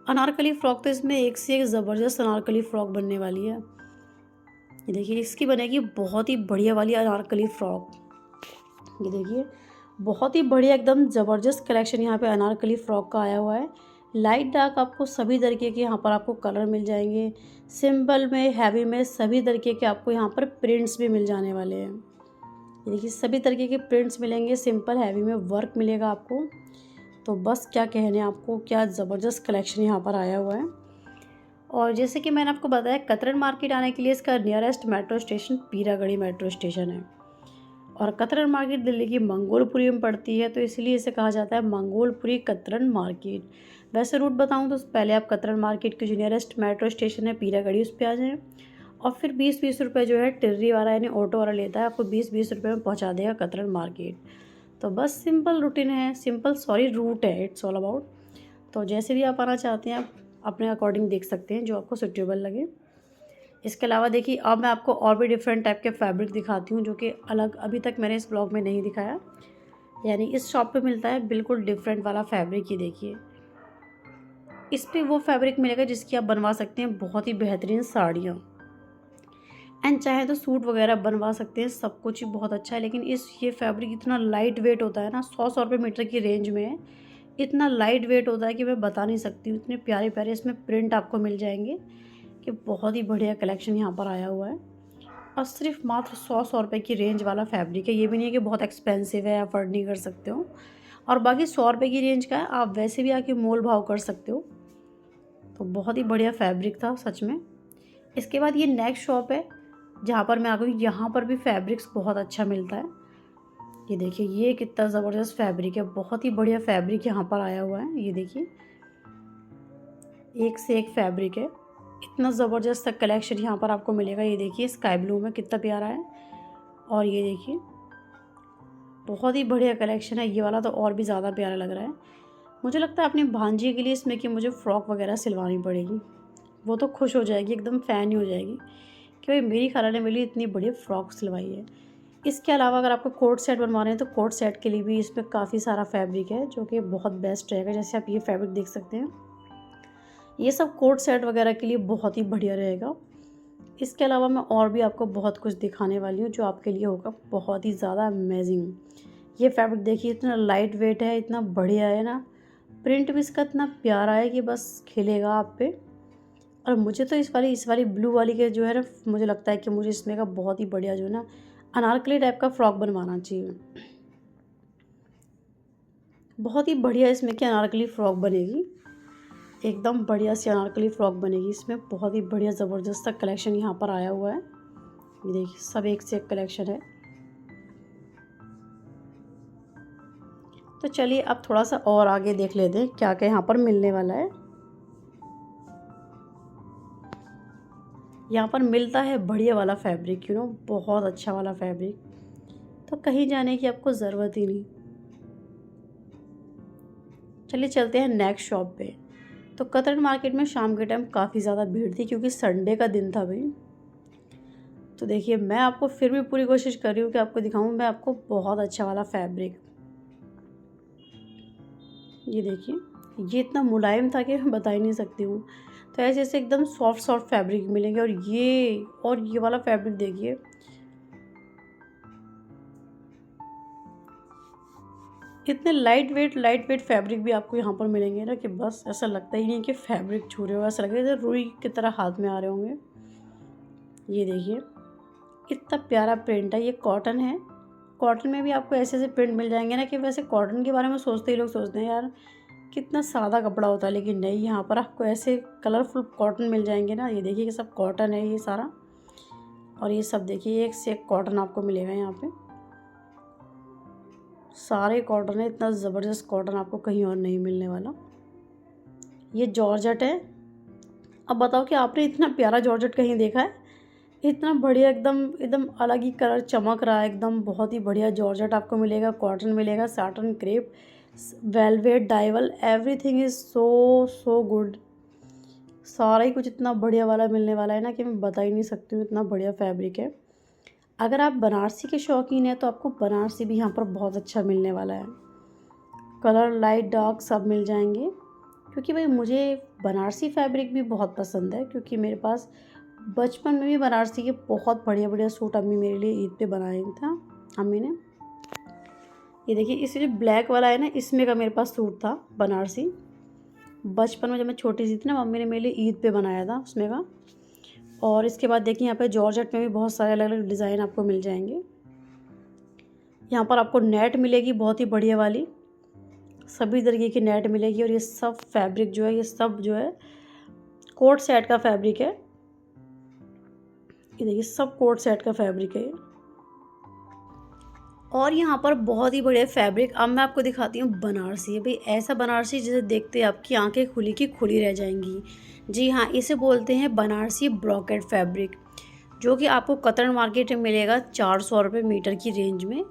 अनारकली फ़्रॉक तो इसमें एक से एक ज़बरदस्त अनारकली फ़्रॉक बनने वाली है। ये देखिए इसकी बनेगी बहुत ही बढ़िया वाली अनारकली फ़्रॉक। ये देखिए बहुत ही बढ़िया एकदम ज़बरदस्त कलेक्शन यहाँ पे अनारकली फ़्रॉक का आया हुआ है। लाइट डार्क आपको सभी तरीके के यहाँ पर आपको कलर मिल जाएंगे, सिंपल में हैवी में सभी तरीके के आपको यहाँ पर प्रिंट्स भी मिल जाने वाले हैं। ये देखिए सभी तरीके के प्रिंट्स मिलेंगे, सिंपल हैवी में वर्क मिलेगा आपको। तो बस क्या कहने आपको, क्या ज़बरदस्त कलेक्शन यहाँ पर आया हुआ है। और जैसे कि मैंने आपको बताया, कतरन मार्केट आने के लिए इसका nearest metro station Peeragarhi metro station है। और कतरन मार्केट दिल्ली की मंगोलपुरी में पड़ती है, तो इसलिए इसे कहा जाता है मंगोलपुरी कतरन मार्केट। वैसे रूट बताऊं तो पहले आप कतरन मार्केट के जो नियरेस्ट मेट्रो स्टेशन है पीरागढ़ी, उस पर आ जाएँ और फिर 20-20 रुपये जो है टिर्री वाला यानी ऑटो वाला लेता है, आपको 20-20 रुपये में पहुंचा देगा कतरन मार्केट। तो बस सिंपल रूटीन है, रूट है, इट्स ऑल अबाउट। तो जैसे भी आप आना चाहते हैं आप अपने अकॉर्डिंग देख सकते हैं, जो आपको सूटेबल लगे। इसके अलावा देखिए अब मैं आपको और भी डिफरेंट टाइप के फैब्रिक दिखाती हूँ, जो कि अलग अभी तक मैंने इस ब्लॉग में नहीं दिखाया। यानी इस शॉप पे मिलता है बिल्कुल डिफरेंट वाला फैब्रिक। ये देखिए इस पे वो फैब्रिक मिलेगा जिसकी आप बनवा सकते हैं बहुत ही बेहतरीन साड़ियाँ, एंड चाहे तो सूट वगैरह बनवा सकते हैं, सब कुछ ही बहुत अच्छा है। लेकिन ये फैब्रिक इतना लाइट वेट होता है ना, 100 रुपये मीटर की रेंज में है। इतना लाइट वेट होता है कि मैं बता नहीं सकती हूँ। इतने प्यारे प्यारे इसमें प्रिंट आपको मिल जाएंगे कि बहुत ही बढ़िया कलेक्शन यहाँ पर आया हुआ है। और सिर्फ मात्र 100 रुपये की रेंज वाला फैब्रिक है। ये भी नहीं है कि बहुत एक्सपेंसिव है, अफोर्ड नहीं कर सकते हो। और बाकी 100 रुपये की रेंज का है, आप वैसे भी आके मोल भाव कर सकते हो। तो बहुत ही बढ़िया फैब्रिक था सच में। इसके बाद ये नेक्स्ट शॉप है जहाँ पर मैं आ गई। यहाँ पर भी फैब्रिक्स बहुत अच्छा मिलता है। ये देखिए ये कितना ज़बरदस्त फैब्रिक है, बहुत ही बढ़िया फैब्रिक यहाँ पर आया हुआ है। ये देखिए एक से एक फैब्रिक है, इतना ज़बरदस्त कलेक्शन यहाँ पर आपको मिलेगा। ये देखिए स्काई ब्लू में कितना प्यारा है, और ये देखिए बहुत ही बढ़िया कलेक्शन है। ये वाला तो और भी ज़्यादा प्यारा लग रहा है। मुझे लगता है अपनी भांजी के लिए इसमें कि मुझे फ़्रॉक वगैरह सिलवानी पड़ेगी, वो तो खुश हो जाएगी, एकदम फ़ैन ही हो जाएगी कि भाई मेरी खाला ने मेरे लिए इतनी बढ़िया फ़्रॉक सिलवाई है। इसके अलावा अगर आपको कोट सेट बनवाने हैं तो कोट सेट के लिए भी इसमें काफ़ी सारा फैब्रिक है, जो कि बहुत बेस्ट रहेगा। जैसे आप ये फैब्रिक देख सकते हैं, ये सब कोट सेट वगैरह के लिए बहुत ही बढ़िया रहेगा। इसके अलावा मैं और भी आपको बहुत कुछ दिखाने वाली हूँ जो आपके लिए होगा बहुत ही ज़्यादा अमेजिंग। ये फैब्रिक देखिए इतना लाइट वेट है, इतना बढ़िया है ना, प्रिंट भी इसका इतना प्यारा है कि बस खिलेगा आप पे। और मुझे तो इस वाली ब्लू वाली के जो है ना, मुझे लगता है कि मुझे इसमें का बहुत ही बढ़िया जो है ना अनारकली टाइप का फ्रॉक बनवाना चाहिए। बहुत ही बढ़िया इसमें की अनारकली फ़्रॉक बनेगी, एकदम बढ़िया सी अनारकली फ़्रॉक बनेगी। इसमें बहुत ही बढ़िया ज़बरदस्त कलेक्शन यहाँ पर आया हुआ है। ये देखिए सब एक से एक कलेक्शन है। तो चलिए अब थोड़ा सा और आगे देख लेते हैं क्या क्या यहाँ पर मिलने वाला है। यहाँ पर मिलता है बढ़िया वाला फैब्रिक, बहुत अच्छा वाला फैब्रिक, तो कहीं जाने की आपको ज़रूरत ही नहीं। चलिए चलते हैं नेक्स्ट शॉप पे। तो कतरन मार्केट में शाम के टाइम काफ़ी ज़्यादा भीड़ थी क्योंकि संडे का दिन था भाई। तो देखिए मैं आपको फिर भी पूरी कोशिश कर रही हूँ कि आपको दिखाऊँ मैं आपको बहुत अच्छा वाला फैब्रिक। ये देखिए ये इतना मुलायम था कि मैं बता ही नहीं सकती हूँ। तो ऐसे ऐसे एकदम सॉफ्ट फैब्रिक मिलेंगे। और ये वाला फैब्रिक देखिए, इतने लाइट वेट फैब्रिक भी आपको यहाँ पर मिलेंगे ना कि बस ऐसा लगता ही नहीं कि फैब्रिक छू रहे हो, ऐसा लगेगा जैसे रुई की तरह हाथ में आ रहे होंगे। ये देखिए इतना प्यारा प्रिंट है, ये कॉटन है। कॉटन में भी आपको ऐसे ऐसे प्रिंट मिल जाएंगे ना कि वैसे कॉटन के बारे में सोचते ही लोग सोचते हैं यार कितना सादा कपड़ा होता है, लेकिन नहीं, यहाँ पर आपको ऐसे कलरफुल कॉटन मिल जाएंगे ना। ये देखिए कि सब कॉटन है ये सारा, और ये सब देखिए एक से एक कॉटन आपको मिलेगा यहाँ पे, सारे कॉटन है। इतना ज़बरदस्त कॉटन आपको कहीं और नहीं मिलने वाला। ये जॉर्जेट है। अब बताओ कि आपने इतना प्यारा जॉर्जेट कहीं देखा है? इतना बढ़िया एकदम एकदम अलग ही कलर चमक रहा है एकदम, बहुत ही बढ़िया जॉर्जेट आपको मिलेगा, कॉटन मिलेगा, satin, crepe, velvet, Diavel, everything is so good. सारा ही कुछ इतना बढ़िया वाला मिलने वाला है ना कि मैं बता ही नहीं सकती हूँ, इतना बढ़िया फैब्रिक है। अगर आप बनारसी के शौकीन हैं तो आपको बनारसी भी यहाँ पर बहुत अच्छा मिलने वाला है। कलर लाइट डार्क सब मिल जाएंगे, क्योंकि भाई मुझे बनारसी फैब्रिक भी बहुत पसंद है, क्योंकि मेरे पास बचपन में भी बनारसी के बहुत बढ़िया बढ़िया सूट अम्मी मेरे लिए ईद पे बनाए था अम्मी ने। ये देखिए इस जो ब्लैक वाला है ना, इसमें का मेरे पास सूट था बनारसी, बचपन में जब मैं छोटी सी थी ना, मम्मी ने मेरे लिए ईद पे बनाया था उसमें का। और इसके बाद देखिए यहाँ पे जॉर्जेट में भी बहुत सारे अलग अलग डिज़ाइन आपको मिल जाएंगे। यहाँ पर आपको नेट मिलेगी बहुत ही बढ़िया वाली, सभी तरीके की नेट मिलेगी। और ये सब फैब्रिक जो है, ये सब जो है कोट सेट का फैब्रिक है। ये देखिए सब कोट सेट का फैब्रिक है। और यहाँ पर बहुत ही बढ़िया फैब्रिक, अब मैं आपको दिखाती हूँ बनारसी। भाई ऐसा बनारसी जिसे देखते आपकी आंखें खुली की खुली रह जाएंगी। जी हाँ, इसे बोलते हैं बनारसी ब्रॉकेट फैब्रिक, जो कि आपको कतरन मार्केट में मिलेगा 400 रुपये मीटर की रेंज में।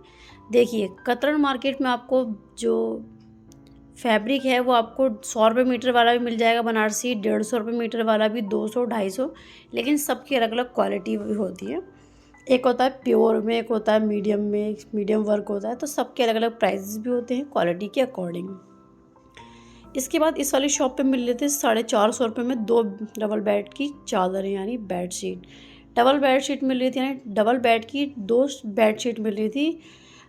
देखिए कतरन मार्केट में आपको जो फैब्रिक है वो आपको 100 रुपये मीटर वाला भी मिल जाएगा बनारसी, 150 रुपये मीटर वाला भी, 200, 250, लेकिन सबकी अलग अलग क्वालिटी भी होती है। एक होता है प्योर में, एक होता है मीडियम में, मीडियम वर्क होता है, तो सबके अलग अलग प्राइसेस भी होते हैं क्वालिटी के अकॉर्डिंग। इसके बाद इस वाली शॉप पे मिल रहे थे 450 रुपये में 2 डबल बेड की चादरें यानी bed sheet. Double bed sheet मिल रही थी, यानी डबल बेड की 2 बेड शीट मिल रही थी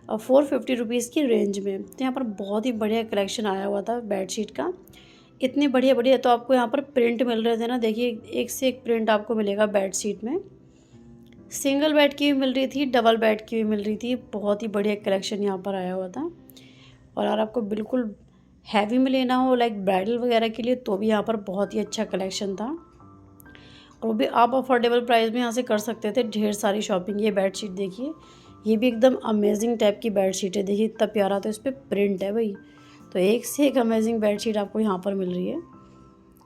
450 रुपीज़ की रेंज में। तो यहाँ पर बहुत ही बढ़िया कलेक्शन आया हुआ था बेड शीट का, इतनी बढ़िया बढ़िया। तो आपको यहाँ पर प्रिंट मिल रहे थे ना, देखिए एक से एक प्रिंट आपको मिलेगा बेड शीट में। सिंगल बेड की भी मिल रही थी, डबल बेड की भी मिल रही थी। बहुत ही बढ़िया कलेक्शन यहाँ पर आया हुआ था। और अगर आपको बिल्कुल हैवी में लेना हो लाइक ब्राइडल वगैरह के लिए, तो भी यहाँ पर बहुत ही अच्छा कलेक्शन था, और वो भी आप अफोर्डेबल प्राइस में यहाँ से कर सकते थे ढेर सारी शॉपिंग। ये बेडशीट देखिए, ये भी एकदम अमेजिंग टाइप की बेडशीट है। देखिए इतना प्यारा, तो इस पर प्रिंट है भाई। तो एक से एक अमेजिंग बेडशीट आपको यहाँ पर मिल रही है।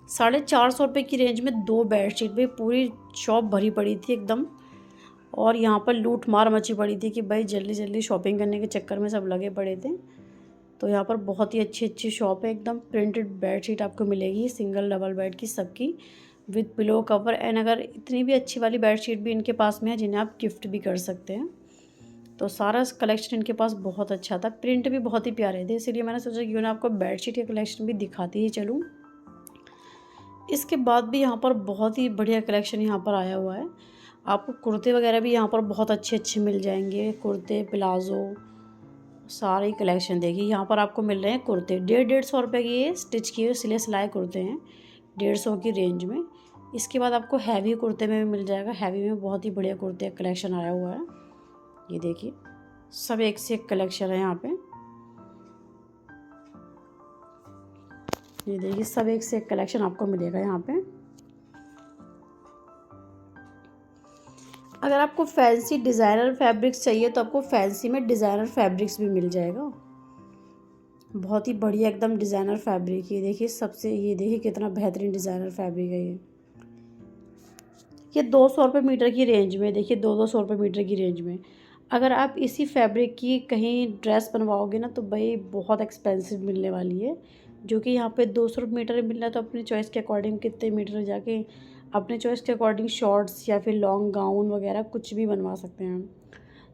450 रुपये की रेंज में 2 बेडशीट भाई, पूरी शॉप भरी पड़ी थी एकदम। और यहाँ पर लूट मार मची पड़ी थी कि भाई जल्दी जल्दी शॉपिंग करने के चक्कर में सब लगे पड़े थे। तो यहाँ पर बहुत ही अच्छी अच्छी शॉप है, एकदम प्रिंटेड बेडशीट आपको मिलेगी सिंगल डबल बेड की सबकी, विद पिलो कवर। एंड अगर इतनी भी अच्छी वाली बेडशीट भी इनके पास में है जिन्हें आप गिफ्ट भी कर सकते हैं। तो सारा कलेक्शन इनके पास बहुत अच्छा था, प्रिंट भी बहुत ही प्यारे थे, इसीलिए मैंने सोचा क्यों ना आपको बेडशीट का कलेक्शन भी दिखाती ही चलूँ। इसके बाद भी यहाँ पर बहुत ही बढ़िया कलेक्शन यहाँ पर आया हुआ है। आपको कुर्ते वगैरह भी यहाँ पर बहुत अच्छे अच्छे मिल जाएंगे, कुर्ते प्लाज़ो सारे कलेक्शन। देखिए यहाँ पर आपको मिल रहे हैं कुर्ते 150 रुपये के, ये स्टिच किए सिले सिलाए कुर्ते हैं 150 की रेंज में। इसके बाद आपको हैवी कुर्ते में भी मिल जाएगा, हैवी में बहुत ही बढ़िया कुर्ते कलेक्शन आया हुआ है। ये देखिए सब एक से एक कलेक्शन है यहाँ पे। ये देखिए सब एक से एक कलेक्शन आपको मिलेगा यहाँ पे। अगर आपको फैंसी डिज़ाइनर फैब्रिक्स चाहिए तो आपको फैंसी में डिज़ाइनर फैब्रिक्स भी मिल जाएगा, बहुत ही बढ़िया एकदम डिज़ाइनर फैब्रिक। ये देखिए सबसे, ये देखिए कितना बेहतरीन डिज़ाइनर फैब्रिक है ये 200 रुपये मीटर की रेंज में। देखिए 200 रुपये मीटर की रेंज में अगर आप इसी फैब्रिक की कहीं ड्रेस बनवाओगे ना, तो भाई बहुत एक्सपेंसिव मिलने वाली है। जो कि यहाँ पे 200 रुपये मीटर मिल रहा है, तो अपनी चॉइस के अकॉर्डिंग कितने मीटर जाके अपने चॉइस के अकॉर्डिंग शॉर्ट्स या फिर लॉन्ग गाउन वगैरह कुछ भी बनवा सकते हैं।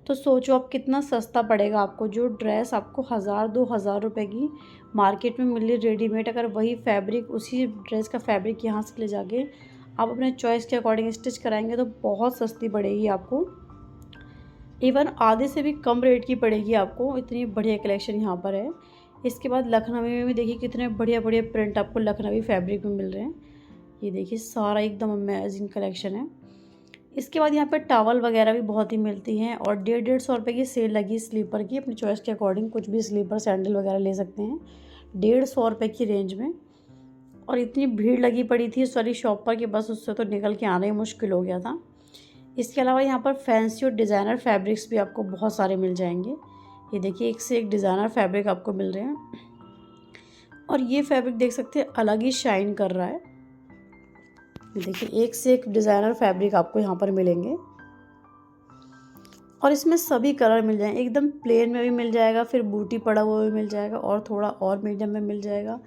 तो सोचो आप कितना सस्ता पड़ेगा आपको, जो ड्रेस आपको 1000-2000 रुपये की मार्केट में मिल रही रेडीमेड, अगर वही फैब्रिक उसी ड्रेस का फैब्रिक यहाँ से ले जाके आप अपने चॉइस के अकॉर्डिंग स्टिच कराएंगे तो बहुत सस्ती पड़ेगी आपको, इवन आधे से भी कम रेट की पड़ेगी आपको। इतनी बढ़िया कलेक्शन यहाँ पर है। इसके बाद लखनवी में भी देखिए कितने बढ़िया बढ़िया प्रिंट आपको लखनवी फैब्रिक में मिल रहे हैं। ये देखिए सारा एकदम अमेजिंग कलेक्शन है। इसके बाद यहाँ पर टावल वगैरह भी बहुत ही मिलती हैं, और 150 रुपये की सेल लगी स्लीपर की, अपनी चॉइस के अकॉर्डिंग कुछ भी स्लीपर सैंडल वगैरह ले सकते हैं 150 रुपये की रेंज में। और इतनी भीड़ लगी पड़ी थी इस वाली शॉप पर कि बस उससे तो निकल के आना ही मुश्किल हो गया था। इसके अलावा यहाँ पर फैंसी और डिज़ाइनर फैब्रिक्स भी आपको बहुत सारे मिल जाएंगे। ये देखिए एक से एक डिज़ाइनर फैब्रिक आपको मिल रहे हैं, और ये फैब्रिक देख सकते हैं अलग ही शाइन कर रहा है। ये देखिए एक से एक डिज़ाइनर फैब्रिक आपको यहाँ पर मिलेंगे, और इसमें सभी कलर मिल जाएंगे। एकदम प्लेन में भी मिल जाएगा, फिर बूटी पड़ा हुआ भी मिल जाएगा, और थोड़ा और मीडियम में मिल जाएगा,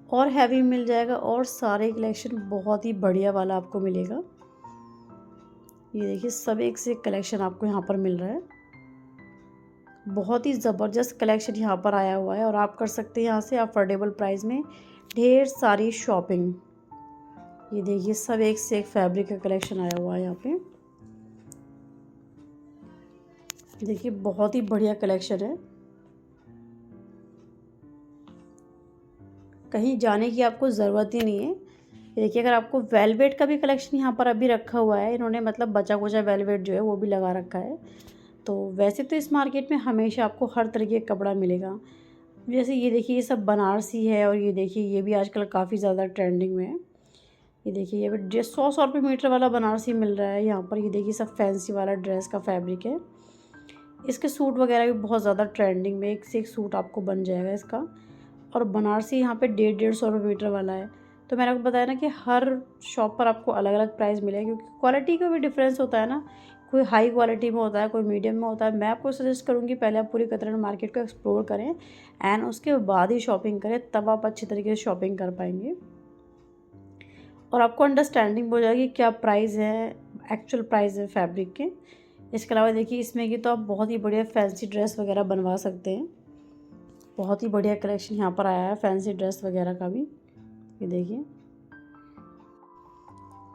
और हैवी मिल जाएगा, और सारे कलेक्शन बहुत ही बढ़िया वाला आपको मिलेगा। ये देखिए सब एक से एक कलेक्शन आपको यहाँ पर मिल रहा है, बहुत ही ज़बरदस्त कलेक्शन यहाँ पर आया हुआ है। और आप कर सकते हैं यहाँ से अफोर्डेबल प्राइस में ढेर सारी शॉपिंग। ये देखिए सब एक से एक फैब्रिक का कलेक्शन आया हुआ है यहाँ पे। देखिए बहुत ही बढ़िया कलेक्शन है, कहीं जाने की आपको ज़रूरत ही नहीं है। देखिए अगर आपको वेलवेट का भी कलेक्शन यहाँ पर अभी रखा हुआ है इन्होंने, मतलब बचा कुचा वेलवेट जो है वो भी लगा रखा है। तो वैसे तो इस मार्केट में हमेशा आपको हर तरीके का कपड़ा मिलेगा। जैसे ये देखिए, ये सब बनारसी है, और ये देखिए ये भी आजकल काफ़ी ज़्यादा ट्रेंडिंग में है। ये देखिए, ये भी ड्रेस 100 रुपये मीटर वाला बनारसी मिल रहा है यहाँ पर। ये देखिए, सब फैंसी वाला ड्रेस का फैब्रिक है। इसके सूट वगैरह भी बहुत ज़्यादा ट्रेंडिंग में, एक से एक सूट आपको बन जाएगा इसका। और बनारसी यहाँ पे 150-150 रुपये मीटर वाला है। तो मैंने आपको बताया ना कि हर शॉप पर आपको अलग अलग प्राइस मिलेगा, क्योंकि क्वालिटी का भी डिफरेंस होता है ना। कोई हाई क्वालिटी में होता है, कोई मीडियम में होता है। मैं आपको सजेस्ट करूँगी पहले आप पूरी कतरन मार्केट को एक्सप्लोर करें एंड उसके बाद ही शॉपिंग करें, तब आप अच्छी तरीके से शॉपिंग कर पाएंगे और आपको अंडरस्टैंडिंग हो जाएगी क्या प्राइस है, एक्चुअल प्राइस है फैब्रिक के। इसके अलावा देखिए, इसमें कि तो आप बहुत ही बढ़िया फैंसी ड्रेस वगैरह बनवा सकते हैं। बहुत ही बढ़िया कलेक्शन यहाँ पर आया है फैंसी ड्रेस वगैरह का भी। ये देखिए,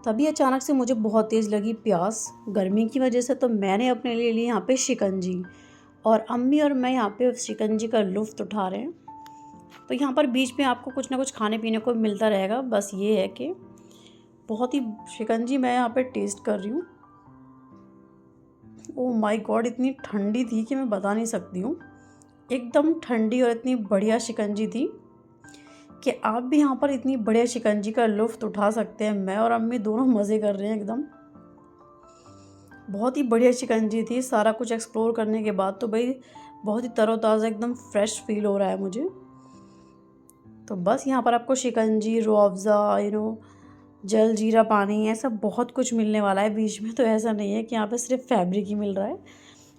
तभी अचानक से मुझे बहुत तेज़ लगी प्यास गर्मी की वजह से, तो मैंने अपने लिए ली यहाँ पे शिकंजी, और अम्मी और मैं यहाँ पे शिकंजी का लुत्फ़ उठा रहे हैं। तो यहाँ पर बीच में आपको कुछ ना कुछ खाने पीने को मिलता रहेगा। बस ये है कि बहुत ही शिकंजी मैं यहाँ पे टेस्ट कर रही हूँ। ओह माय गॉड, इतनी ठंडी थी कि मैं बता नहीं सकती हूँ। एकदम ठंडी और इतनी बढ़िया शिकंजी थी कि आप भी यहाँ पर इतनी बढ़िया शिकंजी का लुत्फ़ उठा सकते हैं। मैं और अम्मी दोनों मज़े कर रहे हैं एकदम। बहुत ही बढ़िया शिकंजी थी। सारा कुछ एक्सप्लोर करने के बाद तो भाई बहुत ही तरोताज़ा, एकदम फ्रेश फील हो रहा है मुझे। तो बस यहाँ पर आपको शिकंजी, रूह अफ़ज़ा, जल जीरा पानी, ऐसा बहुत कुछ मिलने वाला है बीच में। तो ऐसा नहीं है कि यहाँ पे सिर्फ फैब्रिक ही मिल रहा है,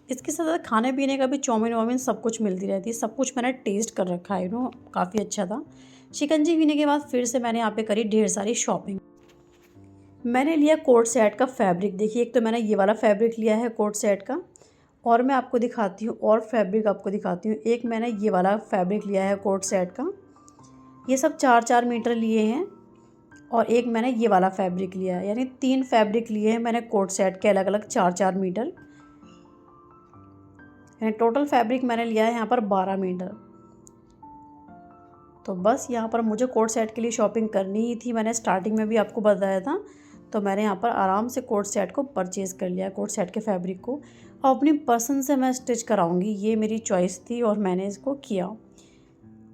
इसके साथ साथ खाने पीने का भी चाउमीन वाउमीन सब कुछ मिलती रहती है। सब कुछ मैंने टेस्ट कर रखा है, काफ़ी अच्छा था। शिकंजी पीने के बाद फिर से मैंने यहाँ पे करी ढेर सारी शॉपिंग। मैंने लिया कोट सेट का फैब्रिक। देखिए, एक तो मैंने ये वाला फैब्रिक लिया है कोट सेट का, और मैं आपको दिखाती हूँ और फैब्रिक आपको दिखाती हूँ। एक मैंने ये वाला फैब्रिक लिया है कोट सेट का, ये सब 4-4 मीटर लिए हैं, और एक मैंने ये वाला फैब्रिक लिया है, यानी 3 फैब्रिक लिए हैं मैंने कोट सेट के अलग अलग 4-4 मीटर, यानी टोटल फैब्रिक मैंने लिया है यहाँ पर 12 मीटर। तो बस यहाँ पर मुझे कोट सेट के लिए शॉपिंग करनी ही थी। मैंने स्टार्टिंग में भी आपको बताया था, तो मैंने यहाँ पर आराम से कोट सेट को परचेज़ कर लिया, कोट सेट के फैब्रिक को। और अपनी पसंद से मैं स्टिच कराऊंगी, ये मेरी चॉइस थी और मैंने इसको किया।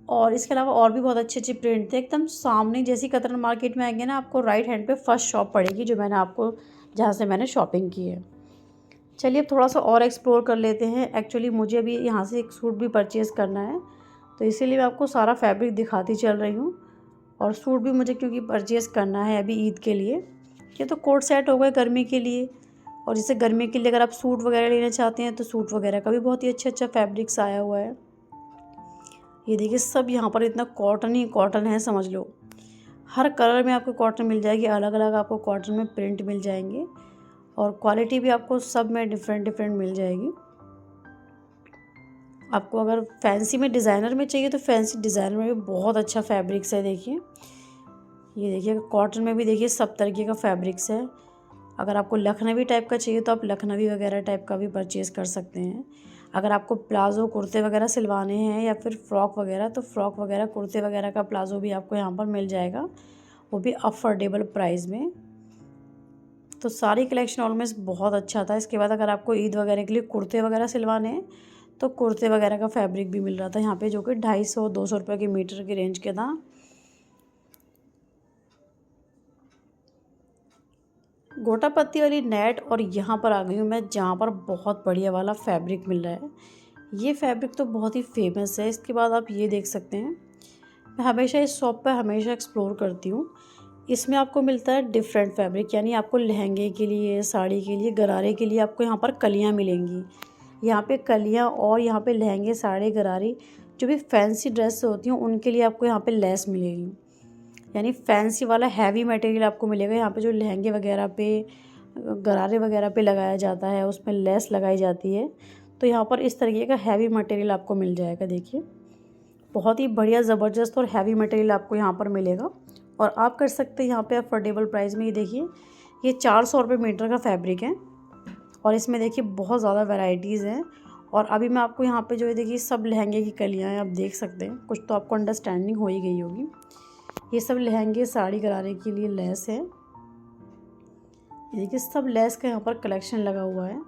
और इसके अलावा और भी बहुत अच्छे अच्छे प्रिंट थे। एकदम सामने जैसी कतरन मार्केट में आएंगे ना, आपको राइट हैंड पे फर्स्ट शॉप पड़ेगी जो मैंने आपको, जहाँ से मैंने शॉपिंग की है। चलिए अब थोड़ा सा और एक्सप्लोर कर लेते हैं। एक्चुअली मुझे अभी यहाँ से एक सूट भी परचेज़ करना है, तो इसीलिए मैं आपको सारा फैब्रिक दिखाती चल रही हूँ। और सूट भी मुझे क्योंकि परचेज़ करना है अभी ईद के लिए। ये तो कोट सेट हो गए गर्मी के लिए, और जैसे गर्मी के लिए अगर आप सूट वगैरह लेना चाहते हैं तो सूट वगैरह का भी बहुत ही अच्छा अच्छा फैब्रिक्स आया हुआ है। ये देखिए, सब यहाँ पर इतना कॉटन ही कॉटन है, समझ लो। हर कलर में आपको कॉटन मिल जाएगी, अलग अलग आपको कॉटन में प्रिंट मिल जाएंगे, और क्वालिटी भी आपको सब में डिफरेंट डिफरेंट मिल जाएगी। आपको अगर फैंसी में डिज़ाइनर में चाहिए तो फैंसी डिज़ाइनर में भी बहुत अच्छा फैब्रिक्स है। देखिए, ये देखिए, कॉटन में भी देखिए सब तरीके का फैब्रिक्स है। अगर आपको लखनवी टाइप का चाहिए तो आप लखनवी वगैरह टाइप का भी परचेज़ कर सकते हैं। अगर आपको प्लाज़ो कुर्ते वगैरह सिलवाने हैं या फिर फ़्रॉक वगैरह, तो फ़्रॉक वगैरह कुर्ते वगैरह का प्लाज़ो भी आपको यहाँ पर मिल जाएगा, वो भी अफोर्डेबल प्राइस में। तो सारी कलेक्शन ऑलमोस्ट बहुत अच्छा था। इसके बाद अगर आपको ईद वगैरह के लिए कुर्ते वगैरह सिलवाने हैं तो कुर्ते वगैरह का फैब्रिक भी मिल रहा था यहाँ पे, जो कि 250-200 रुपये की मीटर की रेंज के था। गोटा पत्ती वाली नेट, और यहाँ पर आ गई हूँ मैं जहाँ पर बहुत बढ़िया वाला फैब्रिक मिल रहा है। ये फैब्रिक तो बहुत ही फेमस है। इसके बाद आप ये देख सकते हैं, मैं हमेशा इस शॉप पर हमेशा एक्सप्लोर करती हूँ। इसमें आपको मिलता है डिफरेंट फैब्रिक, यानी आपको लहंगे के लिए, साड़ी के लिए, गरारे के लिए आपको यहाँ पर कलियाँ मिलेंगी। यहाँ पे कलियाँ, और यहाँ पे लहंगे, साड़ी, गरारी, जो भी फैंसी ड्रेस होती हैं उनके लिए आपको यहाँ पे लेस मिलेगी। यानी फैंसी वाला हैवी मटेरियल आपको मिलेगा यहाँ पे, जो लहंगे वगैरह पे, गरारे वगैरह पे लगाया जाता है, उसमें लेस लगाई जाती है। तो यहाँ पर इस तरीके का हैवी मटेरियल आपको मिल जाएगा। देखिए, बहुत ही बढ़िया ज़बरदस्त और हैवी मटेरियल आपको यहाँ पर मिलेगा, और आप कर सकते हैं यहाँ पे अफोर्डेबल प्राइस में। ये देखिए, ये 400 रुपये मीटर का फैब्रिक है, और इसमें देखिए बहुत ज़्यादा वैरायटीज़ हैं। और अभी मैं आपको यहाँ पे जो है देखिए सब लहंगे की कलियाँ हैं, आप देख सकते हैं, कुछ तो आपको अंडरस्टैंडिंग हो ही गई होगी। ये सब लहंगे, साड़ी, गरारे के लिए लेस है। ये देखिए, सब लेस का यहाँ पर कलेक्शन लगा हुआ है।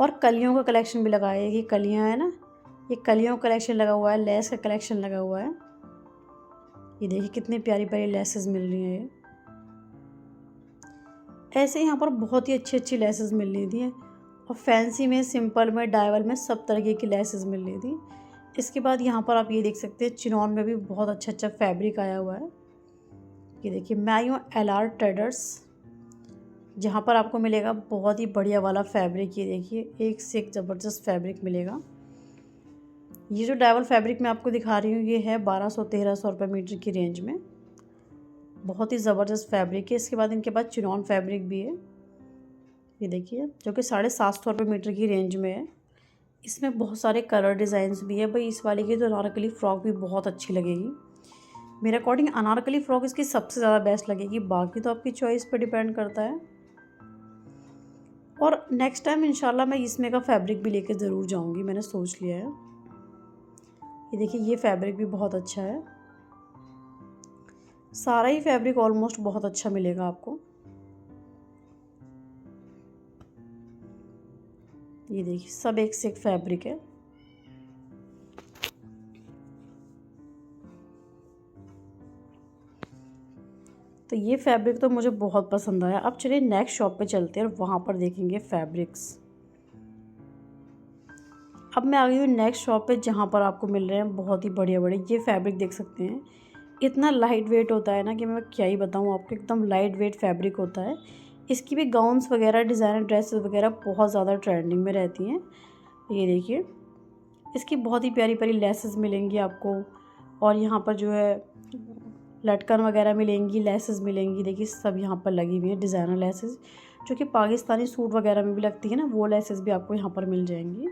और कलियों का कलेक्शन भी लगाया है, ये कलियाँ है ना, ये कलियों का कलेक्शन लगा हुआ है, लेस का कलेक्शन लगा हुआ है। ये देखिए कितनी प्यारी प्यारी लेसेस मिल रही हैं। ये ऐसे यहाँ पर बहुत ही अच्छी अच्छी लेसेस मिल रही थी, और फैंसी में, सिंपल में, डायवल में सब तरीके की लेसेस मिल रही थी। इसके बाद यहाँ पर आप ये देख सकते हैं चिनॉन में भी बहुत अच्छा अच्छा फैब्रिक आया हुआ है। ये देखिए मैं आई हूँ LR ट्रेडर्स, जहाँ पर आपको मिलेगा बहुत ही बढ़िया वाला फैब्रिक। ये देखिए एक से एक ज़बरदस्त फैब्रिक मिलेगा। ये जो डायवल फैब्रिक मैं आपको दिखा रही हूँ ये है 1200-1300 रुपये मीटर की रेंज में। बहुत ही ज़बरदस्त फैब्रिक है। इसके बाद इनके पास चिनॉन फैब्रिक भी है, ये देखिए, जो कि 750 रुपये मीटर की रेंज में है। इसमें बहुत सारे कलर डिज़ाइंस भी है। भाई इस वाले की तो अनारकली फ़्रॉक भी बहुत अच्छी लगेगी। मेरे अकॉर्डिंग अनारकली फ़्रॉक इसकी सबसे ज़्यादा बेस्ट लगेगी, बाकी तो आपकी चॉइस पर डिपेंड करता है। और नेक्स्ट टाइम इंशाल्लाह मैं इसमें का फैब्रिक भी लेके ज़रूर जाऊंगी, मैंने सोच लिया है। ये देखिए ये फैब्रिक भी बहुत अच्छा है। सारा ही फैब्रिक ऑलमोस्ट बहुत अच्छा मिलेगा आपको। ये देखिए सब एक से एक फैब्रिक है। तो ये फैब्रिक तो मुझे बहुत पसंद आया। अब चलिए नेक्स्ट शॉप पे चलते हैं और वहाँ पर देखेंगे फैब्रिक्स। अब मैं आ गई हूँ नेक्स्ट शॉप पे, जहाँ पर आपको मिल रहे हैं बहुत ही बढ़िया बड़े ये फैब्रिक देख सकते हैं। इतना लाइट वेट होता है ना कि मैं क्या ही बताऊँ आपको, एकदम लाइट वेट फैब्रिक होता है। इसकी भी गाउन्स वगैरह, डिज़ाइनर ड्रेसेस वगैरह बहुत ज़्यादा ट्रेंडिंग में रहती हैं। ये देखिए इसकी बहुत ही प्यारी प्यारी लेसेस मिलेंगी आपको, और यहाँ पर जो है लटकन वगैरह मिलेंगी, लेसेस मिलेंगी। देखिए सब यहाँ पर लगी हुई है डिज़ाइनर लेसेस, जो कि पाकिस्तानी सूट वगैरह में भी लगती है ना, वो लेसेस भी आपको यहाँ पर मिल जाएंगी।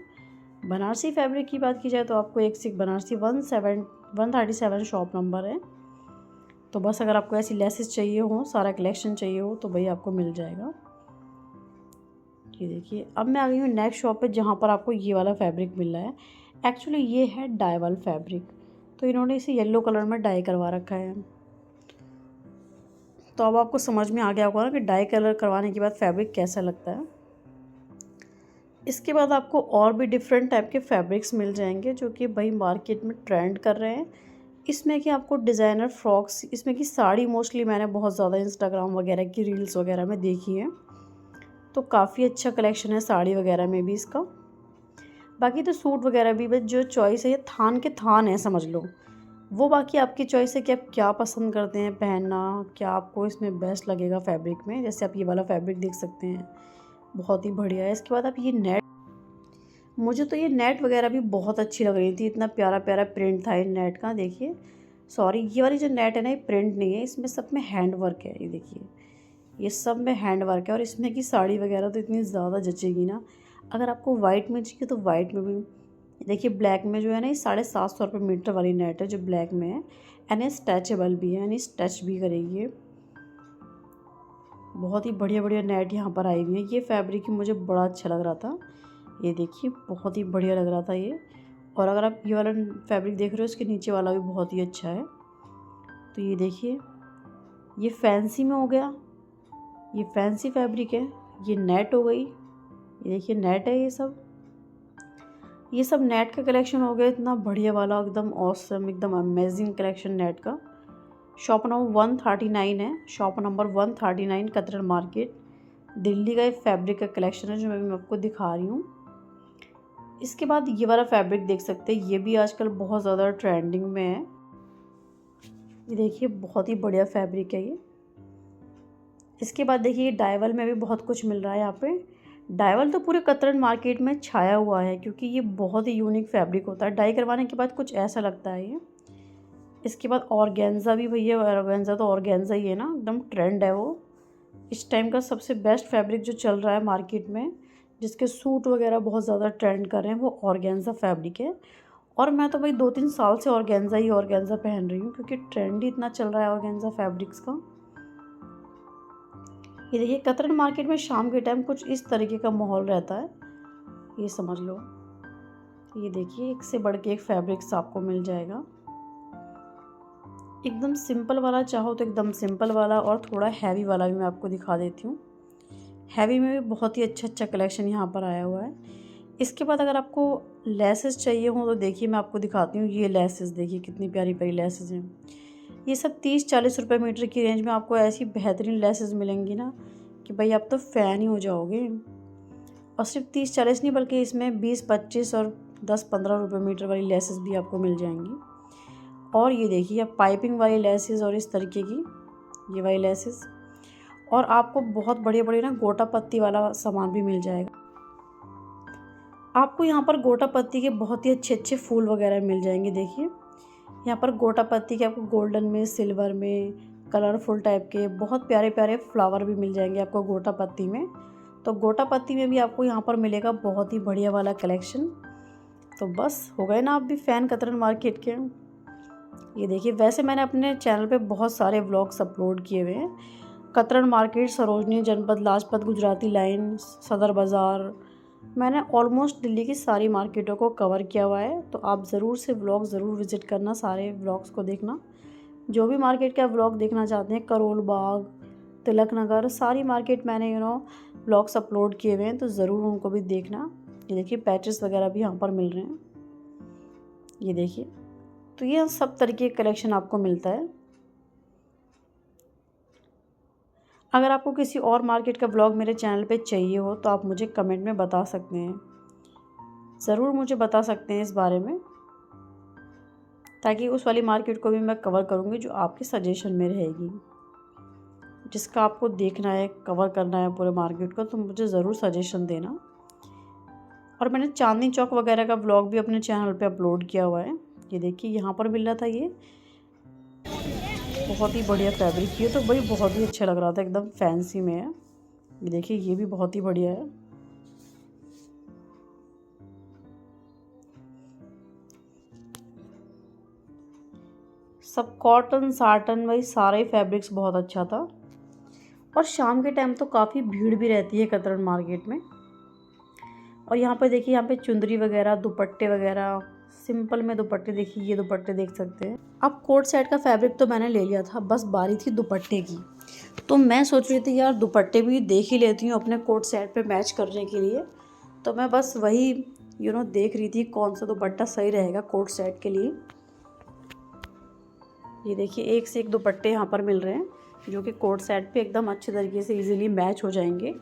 बनारसी फैब्रिक की बात की जाए तो आपको एक से एक बनारसी 137 शॉप नंबर है। तो बस अगर आपको ऐसी लेसेस चाहिए हो, सारा कलेक्शन चाहिए हो, तो भाई आपको मिल जाएगा। ये देखिए अब मैं आ गई हूँ नेक्स्ट शॉप पे, जहाँ पर आपको ये वाला फैब्रिक मिल रहा है। एक्चुअली ये है डायवल फैब्रिक, तो इन्होंने इसे येलो कलर में डाई करवा रखा है। तो अब आपको समझ में आ गया होगा ना कि डाई कलर करवाने के बाद फैब्रिक कैसा लगता है। इसके बाद आपको और भी डिफरेंट टाइप के फैब्रिक्स मिल जाएंगे, जो कि भाई मार्केट में ट्रेंड कर रहे हैं। इसमें कि आपको डिज़ाइनर फ्रॉक्स, इसमें कि साड़ी मोस्टली मैंने बहुत ज़्यादा इंस्टाग्राम वगैरह की रील्स वगैरह में देखी है, तो काफ़ी अच्छा कलेक्शन है साड़ी वगैरह में भी इसका। बाकी तो सूट वगैरह भी बस जो चॉइस है, ये थान के थान है समझ लो, वो बाकी आपकी चॉइस है कि आप क्या पसंद करते हैं पहनना, क्या आपको इसमें बेस्ट लगेगा फैब्रिक में। जैसे आप ये वाला फैब्रिक देख सकते हैं, बहुत ही बढ़िया है। इसके बाद आप ये नेट, मुझे तो ये नेट वगैरह भी बहुत अच्छी लग रही थी, इतना प्यारा प्यारा प्रिंट था इन नेट का। देखिए सॉरी, ये वाली जो नेट है ना, ये प्रिंट नहीं है, इसमें सब में हैंड वर्क है। ये देखिए ये सब में हैंड वर्क है, और इसमें की साड़ी वगैरह तो इतनी ज़्यादा जचेगी ना। अगर आपको वाइट में चाहिए तो वाइट में भी। देखिए ब्लैक में जो है ना, ये 750 रुपये मीटर वाली नेट है जो ब्लैक में है, एंड ये स्ट्रेचेबल भी है, यानी स्ट्रेच भी करेगी। बहुत ही बढ़िया बढ़िया नेट यहाँ पर आई हुई है। ये फैब्रिक ही मुझे बड़ा अच्छा लग रहा था। ये देखिए बहुत ही बढ़िया लग रहा था ये। और अगर आप ये वाला फैब्रिक देख रहे हो, इसके नीचे वाला भी बहुत ही अच्छा है। तो ये देखिए ये फैंसी में हो गया, ये फैंसी फैब्रिक है। ये नेट हो गई, ये देखिए नेट है। ये सब नेट का कलेक्शन हो गया, इतना बढ़िया वाला, एकदम ऑसम, एकदम अमेजिंग कलेक्शन नेट का। शॉप नंबर 139 है, शॉप नंबर 139 कतरन मार्केट, दिल्ली का एक फैब्रिक का कलेक्शन है जो मैं आपको दिखा रही हूँ। इसके बाद ये वाला फैब्रिक देख सकते हैं, ये भी आजकल बहुत ज़्यादा ट्रेंडिंग में है। ये देखिए बहुत ही बढ़िया फैब्रिक है ये। इसके बाद देखिए डायवल में भी बहुत कुछ मिल रहा है यहाँ पे। डायवल तो पूरे कतरन मार्केट में छाया हुआ है, क्योंकि ये बहुत ही यूनिक फैब्रिक होता है। डाई करवाने के बाद कुछ ऐसा लगता है ये। इसके बाद ऑर्गेन्जा भी, भैया ऑर्गेन्जा तो ऑर्गेन्जा ही है ना, एकदम ट्रेंड है वो। इस टाइम का सबसे बेस्ट फैब्रिक जो चल रहा है मार्केट में, जिसके सूट वगैरह बहुत ज़्यादा ट्रेंड कर रहे हैं, वो ऑर्गेन्जा फैब्रिक है। और मैं तो भाई 2-3 साल से ऑर्गेन्जा पहन रही हूँ, क्योंकि ट्रेंड ही इतना चल रहा है ऑर्गेन्जा फैब्रिक्स का। ये देखिए कतरन मार्केट में शाम के टाइम कुछ इस तरीके का माहौल रहता है, ये समझ लो। ये देखिए एक से बढ़ के एक फैब्रिक्स आपको मिल जाएगा। एकदम सिंपल वाला चाहो तो एकदम सिंपल वाला, और थोड़ा हैवी वाला भी मैं आपको दिखा देती हूँ। हैवी में भी बहुत ही अच्छा कलेक्शन यहाँ पर आया हुआ है। इसके बाद अगर आपको लेसेस चाहिए हो तो देखिए मैं आपको दिखाती हूँ। ये लेसेस देखिए कितनी प्यारी प्यारी लेसेस हैं। ये सब 30-40 रुपये मीटर की रेंज में आपको ऐसी बेहतरीन लेसेस मिलेंगी ना कि भाई आप तो फ़ैन ही हो जाओगे। और सिर्फ 30-40 नहीं बल्कि इसमें 20-25 और 10-15 रुपये मीटर वाली लेसेस भी आपको मिल जाएंगी। और ये देखिए आप पाइपिंग वाली लेसेस और इस तरीके की ये वाली लेसेस, और आपको बहुत बड़े बड़े ना गोटा पत्ती वाला सामान भी मिल जाएगा। आपको यहाँ पर गोटा पत्ती के बहुत ही अच्छे फूल वगैरह मिल जाएंगे। देखिए यहाँ पर गोटा पत्ती के आपको गोल्डन में, सिल्वर में, कलरफुल टाइप के बहुत प्यारे प्यारे फ्लावर भी मिल जाएंगे आपको गोटा पत्ती में। तो गोटा पत्ती में भी आपको यहाँ पर मिलेगा बहुत ही बढ़िया वाला कलेक्शन। तो बस हो गए ना आप भी फ़ैन कतरन मार्केट के। ये देखिए वैसे मैंने अपने चैनल पे बहुत सारे व्लॉग्स अपलोड किए हुए हैं। कतरन मार्केट, सरोजनी जनपद, लाजपत गुजराती लाइन, सदर बाज़ार, मैंने ऑलमोस्ट दिल्ली की सारी मार्केटों को कवर किया हुआ है। तो आप ज़रूर से व्लॉग ज़रूर विज़िट करना, सारे व्लॉग्स को देखना। जो भी मार्केट का व्लॉग देखना चाहते हैं, करोल बाग, तिलक नगर, सारी मार्केट मैंने व्लॉग्स अपलोड किए हुए हैं, तो ज़रूर उनको भी देखना। ये देखिए पैचेस वगैरह भी यहाँ पर मिल रहे हैं। ये देखिए तो ये सब तरीके का कलेक्शन आपको मिलता है। अगर आपको किसी और मार्केट का ब्लॉग मेरे चैनल पे चाहिए हो तो आप मुझे कमेंट में बता सकते हैं, ज़रूर मुझे बता सकते हैं इस बारे में, ताकि उस वाली मार्केट को भी मैं कवर करूँगी जो आपके सजेशन में रहेगी। जिसका आपको देखना है, कवर करना है पूरे मार्केट को, तो मुझे ज़रूर सजेशन देना। और मैंने चांदनी चौक वगैरह का ब्लॉग भी अपने चैनल पे अपलोड किया हुआ है। ये देखिए यहाँ पर मिल रहा था, ये बहुत ही बढ़िया फैब्रिक, ये तो भाई बहुत ही अच्छा लग रहा था, एकदम फैंसी में है। ये देखिए ये भी बहुत ही बढ़िया है। सब कॉटन, साटन, वही सारे ही फैब्रिक्स बहुत अच्छा था। और शाम के टाइम तो काफ़ी भीड़ भी रहती है कतरन मार्केट में। और यहाँ पे देखिए, यहाँ पे चुंदरी वगैरह, दुपट्टे वगैरह, सिंपल में दुपट्टे देखिए, ये दुपट्टे देख सकते हैं अब। कोट सेट का फैब्रिक तो मैंने ले लिया था, बस बारी थी दुपट्टे की। तो मैं सोच रही थी यार दुपट्टे भी देख ही लेती हूँ अपने कोट सेट पे मैच करने के लिए। तो मैं बस वही देख रही थी कौन सा दुपट्टा सही रहेगा कोट सेट के लिए। ये देखिए एक से एक दुपट्टे यहाँ पर मिल रहे हैं जो कि कोट सेट पे एकदम अच्छे तरीके से इजीली मैच हो जाएंगे।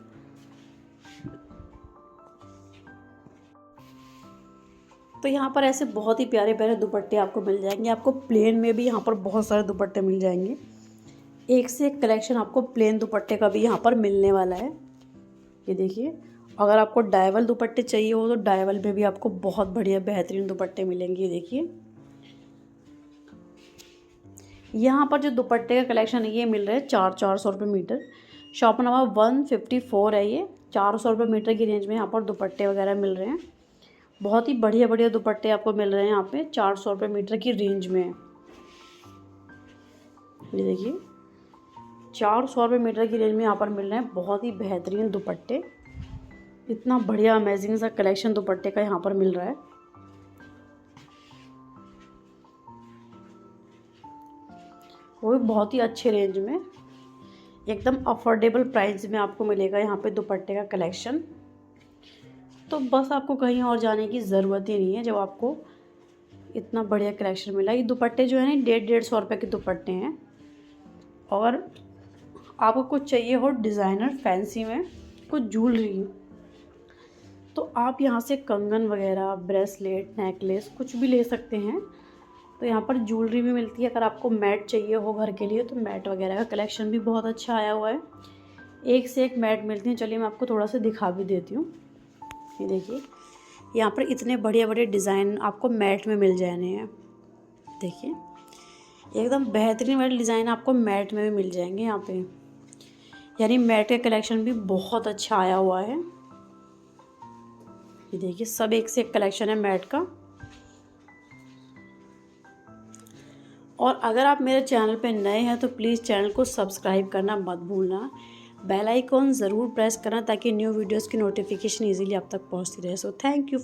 तो यहाँ पर ऐसे बहुत ही प्यारे प्यारे दुपट्टे आपको मिल जाएंगे। आपको प्लेन में भी यहाँ पर बहुत सारे दुपट्टे मिल जाएंगे। एक से एक कलेक्शन आपको प्लेन दुपट्टे का भी यहाँ पर मिलने वाला है। ये देखिए, अगर आपको डायवल दुपट्टे चाहिए हो तो डायवल में भी आपको बहुत बढ़िया बेहतरीन दुपट्टे मिलेंगे। ये देखिए यहाँ पर जो दुपट्टे का कलेक्शन है ये मिल रहा है 400 रुपये मीटर। शॉप नंबर 154 है ये। 400 रुपये मीटर की रेंज में यहाँ पर दुपट्टे वगैरह मिल रहे हैं। बहुत ही बढ़िया बढ़िया दुपट्टे आपको मिल रहे हैं यहाँ पे 400 रुपये मीटर की रेंज में। ये देखिए 400 रुपये मीटर की रेंज में यहाँ पर मिल रहे हैं बहुत ही बेहतरीन दुपट्टे। इतना बढ़िया अमेजिंग सा कलेक्शन दुपट्टे का यहाँ पर मिल रहा है। वो भी बहुत ही अच्छे रेंज में, एकदम अफोर्डेबल प्राइस में आपको मिलेगा यहाँ पे दुपट्टे का कलेक्शन। तो बस आपको कहीं और जाने की ज़रूरत ही नहीं है जब आपको इतना बढ़िया कलेक्शन मिला। ये दुपट्टे जो है ना 150-150 रुपये के दुपट्टे हैं। और आपको कुछ चाहिए हो डिज़ाइनर फैंसी में कुछ ज्वेलरी, तो आप यहाँ से कंगन वगैरह, ब्रेसलेट, नेकलेस कुछ भी ले सकते हैं। तो यहाँ पर ज्वेलरी भी मिलती है। अगर आपको मैट चाहिए हो घर के लिए तो मैट वगैरह का कलेक्शन भी बहुत अच्छा आया हुआ है। एक से एक मैट मिलती हैं। चलिए मैं आपको थोड़ा सा दिखा भी देती हूँ। ये देखिए यहाँ पर इतने बढ़िया बढ़िया डिज़ाइन आपको मैट में मिल जाने हैं। देखिए एकदम बेहतरीन वाले डिज़ाइन आपको मैट में भी मिल जाएंगे यहाँ पे। यानी मैट का कलेक्शन भी बहुत अच्छा आया हुआ है। ये देखिए सब एक से एक कलेक्शन है मैट का। और अगर आप मेरे चैनल पे नए हैं तो प्लीज़ चैनल को सब्सक्राइब करना मत भूलना। बेल आइकॉन ज़रूर प्रेस करना ताकि न्यू वीडियोस की नोटिफिकेशन इजीली आप तक पहुंचती रहे। So thank you.